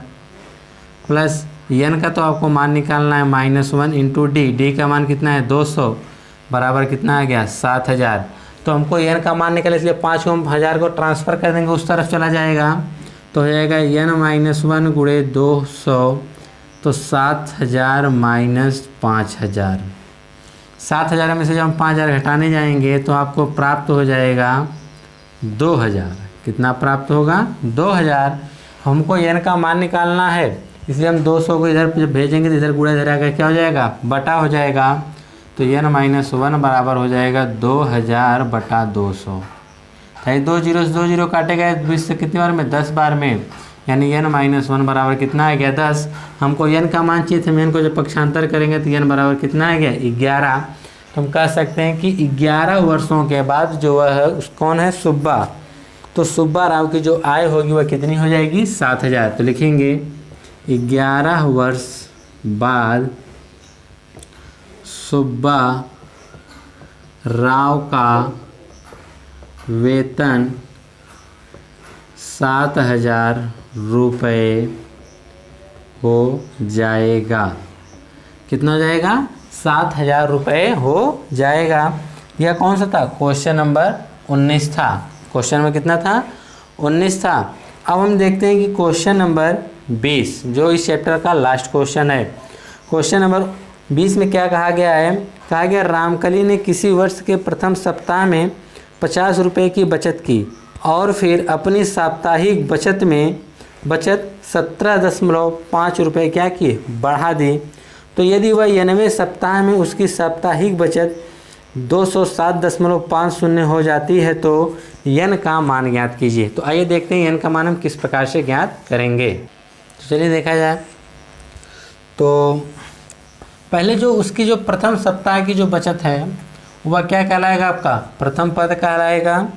प्लस n का तो आपको मान निकालना है -1 इंटू डी का मान कितना है 200 बराबर कितना आ गया 7,000। तो हमको n का मान निकाले इसलिए 5 को हम 1000 को ट्रांसफ़र कर देंगे उस तरफ चला जाएगा, तो हो जाएगा n-1 गुणे 200, तो 7,000 माइनस 5,000। 7,000 में से जब हम 5,000 घटाने जाएंगे तो आपको प्राप्त हो जाएगा 2,000। कितना प्राप्त होगा 2,000। हमको n का मान निकालना है इसलिए हम 200 को इधर जब भेजेंगे तो इधर गुणा इधर आकर क्या हो जाएगा बटा हो जाएगा। तो n-1 बराबर हो जाएगा 2,000 बटा 200। 2 जीरो से 2 जीरो काटे गए 20 से कितनी बार में 10 बार में, यानी n माइनस 1 बराबर कितना आ गया 10। हमको n का मान चाहिए, हम n को जब पक्षांतर करेंगे तो n बराबर कितना आ गया 11। तो हम कह सकते हैं कि 11 वर्षों के बाद जो है कौन है सुब्बा, तो सुब्बा राव की जो आय होगी वह कितनी हो जाएगी 7000। तो लिखेंगे 11 वर्ष बाद सुब्बा राव का वेतन 7000 रुपये हो जाएगा। कितना हो जाएगा 7000 रुपये हो जाएगा। यह कौन सा था, क्वेश्चन नंबर 19 था। क्वेश्चन में कितना था 19 था। अब हम देखते हैं कि क्वेश्चन नंबर 20 जो इस चैप्टर का लास्ट क्वेश्चन है। क्वेश्चन नंबर 20 में क्या कहा गया है, कहा गया रामकली ने किसी वर्ष के प्रथम सप्ताह में 50 रुपये की बचत की और फिर अपनी साप्ताहिक बचत 17.5 रुपये क्या किए बढ़ा दी। तो यदि वह 90वें सप्ताह में उसकी साप्ताहिक बचत 207.50 हो जाती है तो n का मान ज्ञात कीजिए। तो आइए देखते हैं n का मान हम किस प्रकार से ज्ञात करेंगे। तो चलिए देखा जाए। तो पहले जो उसकी जो प्रथम सप्ताह की जो बचत है वह क्या कहलाएगा, आपका प्रथम पद कहलाएगा।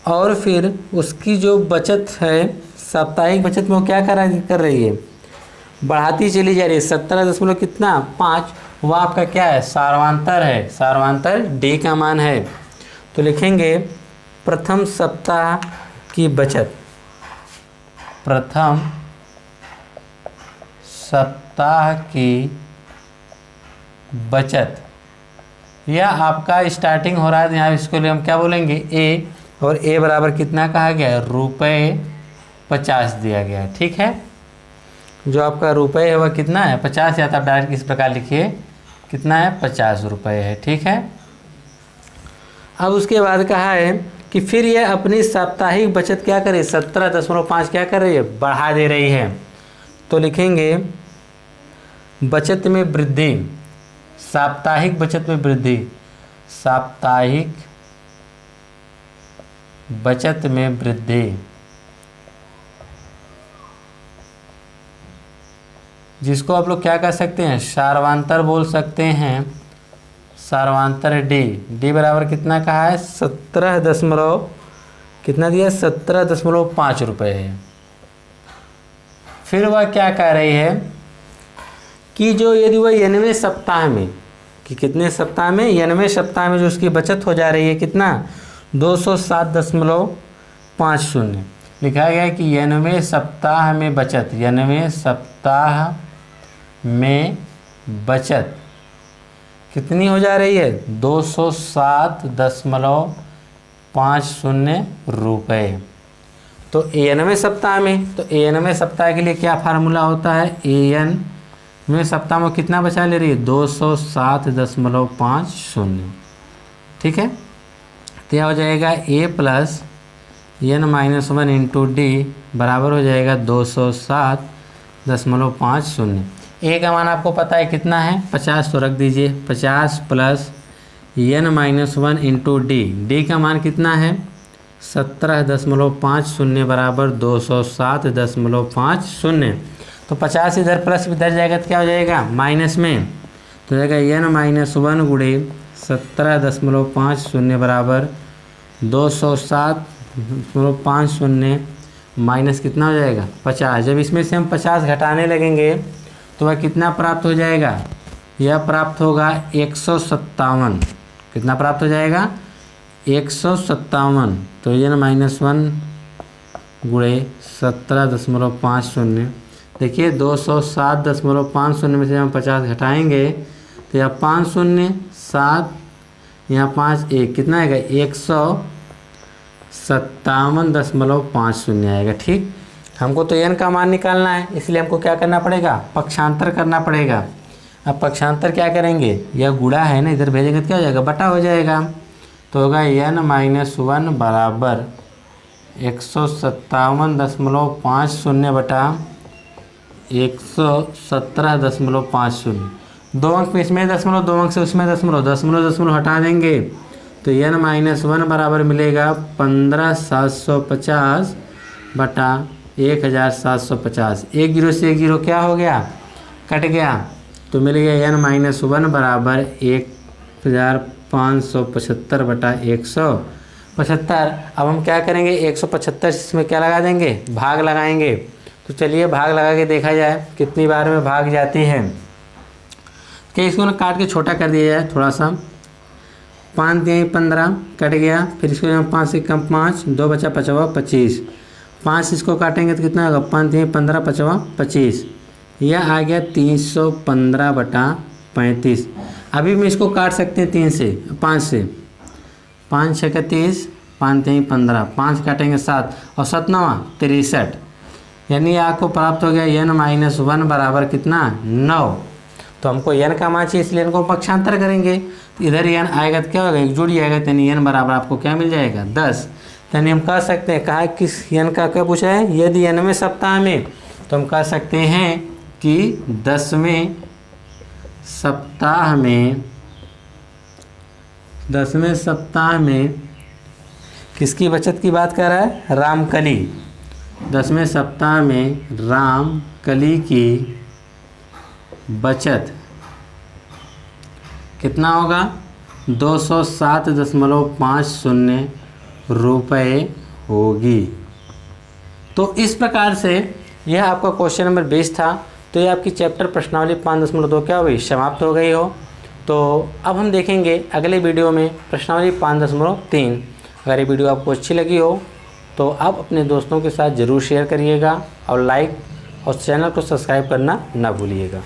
और फिर उसकी जो बचत है साप्ताहिक बचत में वो क्या कर रही है, बढ़ाती चली जा रही है। 17 कितना 5, वह आपका क्या है सार्वांतर है, सार्वांतर डी का मान है। तो लिखेंगे प्रथम सप्ताह की बचत, प्रथम सप्ताह की बचत, यह आपका स्टार्टिंग हो रहा है यहाँ, इसके लिए हम क्या बोलेंगे ए, और ए बराबर कितना कहा गया है ₹50 दिया गया है। ठीक है, जो आपका रुपये है वह कितना है 50, या तो आप डायरेक्ट इस प्रकार लिखिए कितना है 50 रुपये है। ठीक है, अब उसके बाद कहा है कि फिर यह अपनी साप्ताहिक बचत क्या करे 17.5 क्या कर रही है बढ़ा दे रही है। तो लिखेंगे बचत में वृद्धि, साप्ताहिक बचत में वृद्धि, साप्ताहिक बचत में वृद्धि, जिसको आप लोग क्या कर सकते हैं सार्वांतर बोल सकते हैं, सार्वांतर डी बराबर कितना कहा है 17 कितना दिया 17.5 रुपये है। फिर वह क्या कह रही है कि जो यदि वह 90वें सप्ताह में, कि कितने सप्ताह में 90वें सप्ताह में जो उसकी बचत हो जा रही है कितना 207.50 लिखा गया है कि 90वें सप्ताह में बचत, 90वें सप्ताह में बचत कितनी हो जा रही है 207.50 रुपये। तो 90वें सप्ताह में, तो 90वें सप्ताह के लिए क्या फार्मूला होता है, में सप्ताह में कितना बचा ले रही है 207.50। ठीक है, तो यह हो जाएगा a plus n-1 into D बराबर हो जाएगा 207.50। a का मान आपको पता है कितना है 50, तो रख दीजिए 50 प्लस n-1 इंटू डी का मान कितना है 17.50 बराबर 207.50। तो 50 इधर प्लस इधर जाएगा तो क्या हो जाएगा माइनस में, तो जाएगा n-1 गुणे 17.50 बराबर 207.50 माइनस कितना हो जाएगा 50। जब इसमें से हम 50 घटाने लगेंगे तो वह कितना प्राप्त हो जाएगा, यह प्राप्त होगा 157। कितना प्राप्त हो जाएगा 157। तो n-1 गुणे 17.50, देखिए 207.50 में से हम 50 घटाएंगे तो यह 5 शून्य 7, यहाँ 5 1 कितना आएगा 157.50 आएगा। ठीक, हमको तो n का मान निकालना है, इसलिए हमको क्या करना पड़ेगा पक्षांतर करना पड़ेगा। अब पक्षांतर क्या करेंगे, यह गुणा है ना, इधर भेजेंगे तो क्या हो जाएगा बटा हो जाएगा। तो होगा n-1 बराबर 157.50 बटा 117.50। 2 अंक में इसमें दशमलव, 2 अंक से उसमें दशमलव हटा देंगे तो n-1 बराबर मिलेगा 15,750 बटा 1750। एक जीरो से एक जीरो क्या हो गया, कट गया, तो मिल गया n-1 बराबर 1575 बटा 175। अब हम क्या करेंगे, 175 इसमें क्या लगा देंगे, भाग लगाएंगे। तो चलिए भाग लगा के देखा जाए कितनी बार में भाग जाती है। क्या इसको ना काट के छोटा कर दिया जाए थोड़ा सा। 5 दिए 15 कट गया, फिर इसको 5 से कम 5, 2 बचा 5 25। 5 इसको काटेंगे तो कितना होगा, 5 दिए 15 5 25, यह आ गया 315 बटा 35। अभी हम इसको काट सकते हैं 5 से, 5 6 30, 5 3 15, 5 काटेंगे 7 और 7 9 63, यानी आपको प्राप्त हो गया n-1 बराबर कितना, 9। तो हमको n का मान चाहिए, इसलिए n को पक्षांतर करेंगे, तो इधर n आएगा तो क्या होगा, एक जुड़ जाएगा, यानी n बराबर आपको क्या मिल जाएगा, 10। यानी हम कह सकते हैं, कहा किस n का क्या पूछा है, यदि 9वें सप्ताह में, तो हम कह सकते हैं कि 10वें सप्ताह में किसकी बचत की बात कर रहा है, रामकली। 10वें सप्ताह में रामकली की बचत कितना होगा, 207.50 रुपये होगी। तो इस प्रकार से यह आपका क्वेश्चन नंबर 20 था। तो ये आपकी चैप्टर प्रश्नावली 5.2 क्या हुई, समाप्त हो गई हो। तो अब हम देखेंगे अगले वीडियो में प्रश्नावली 5.3। अगर ये वीडियो आपको अच्छी लगी हो तो आप अपने दोस्तों के साथ ज़रूर शेयर करिएगा और लाइक और चैनल को सब्सक्राइब करना ना भूलिएगा।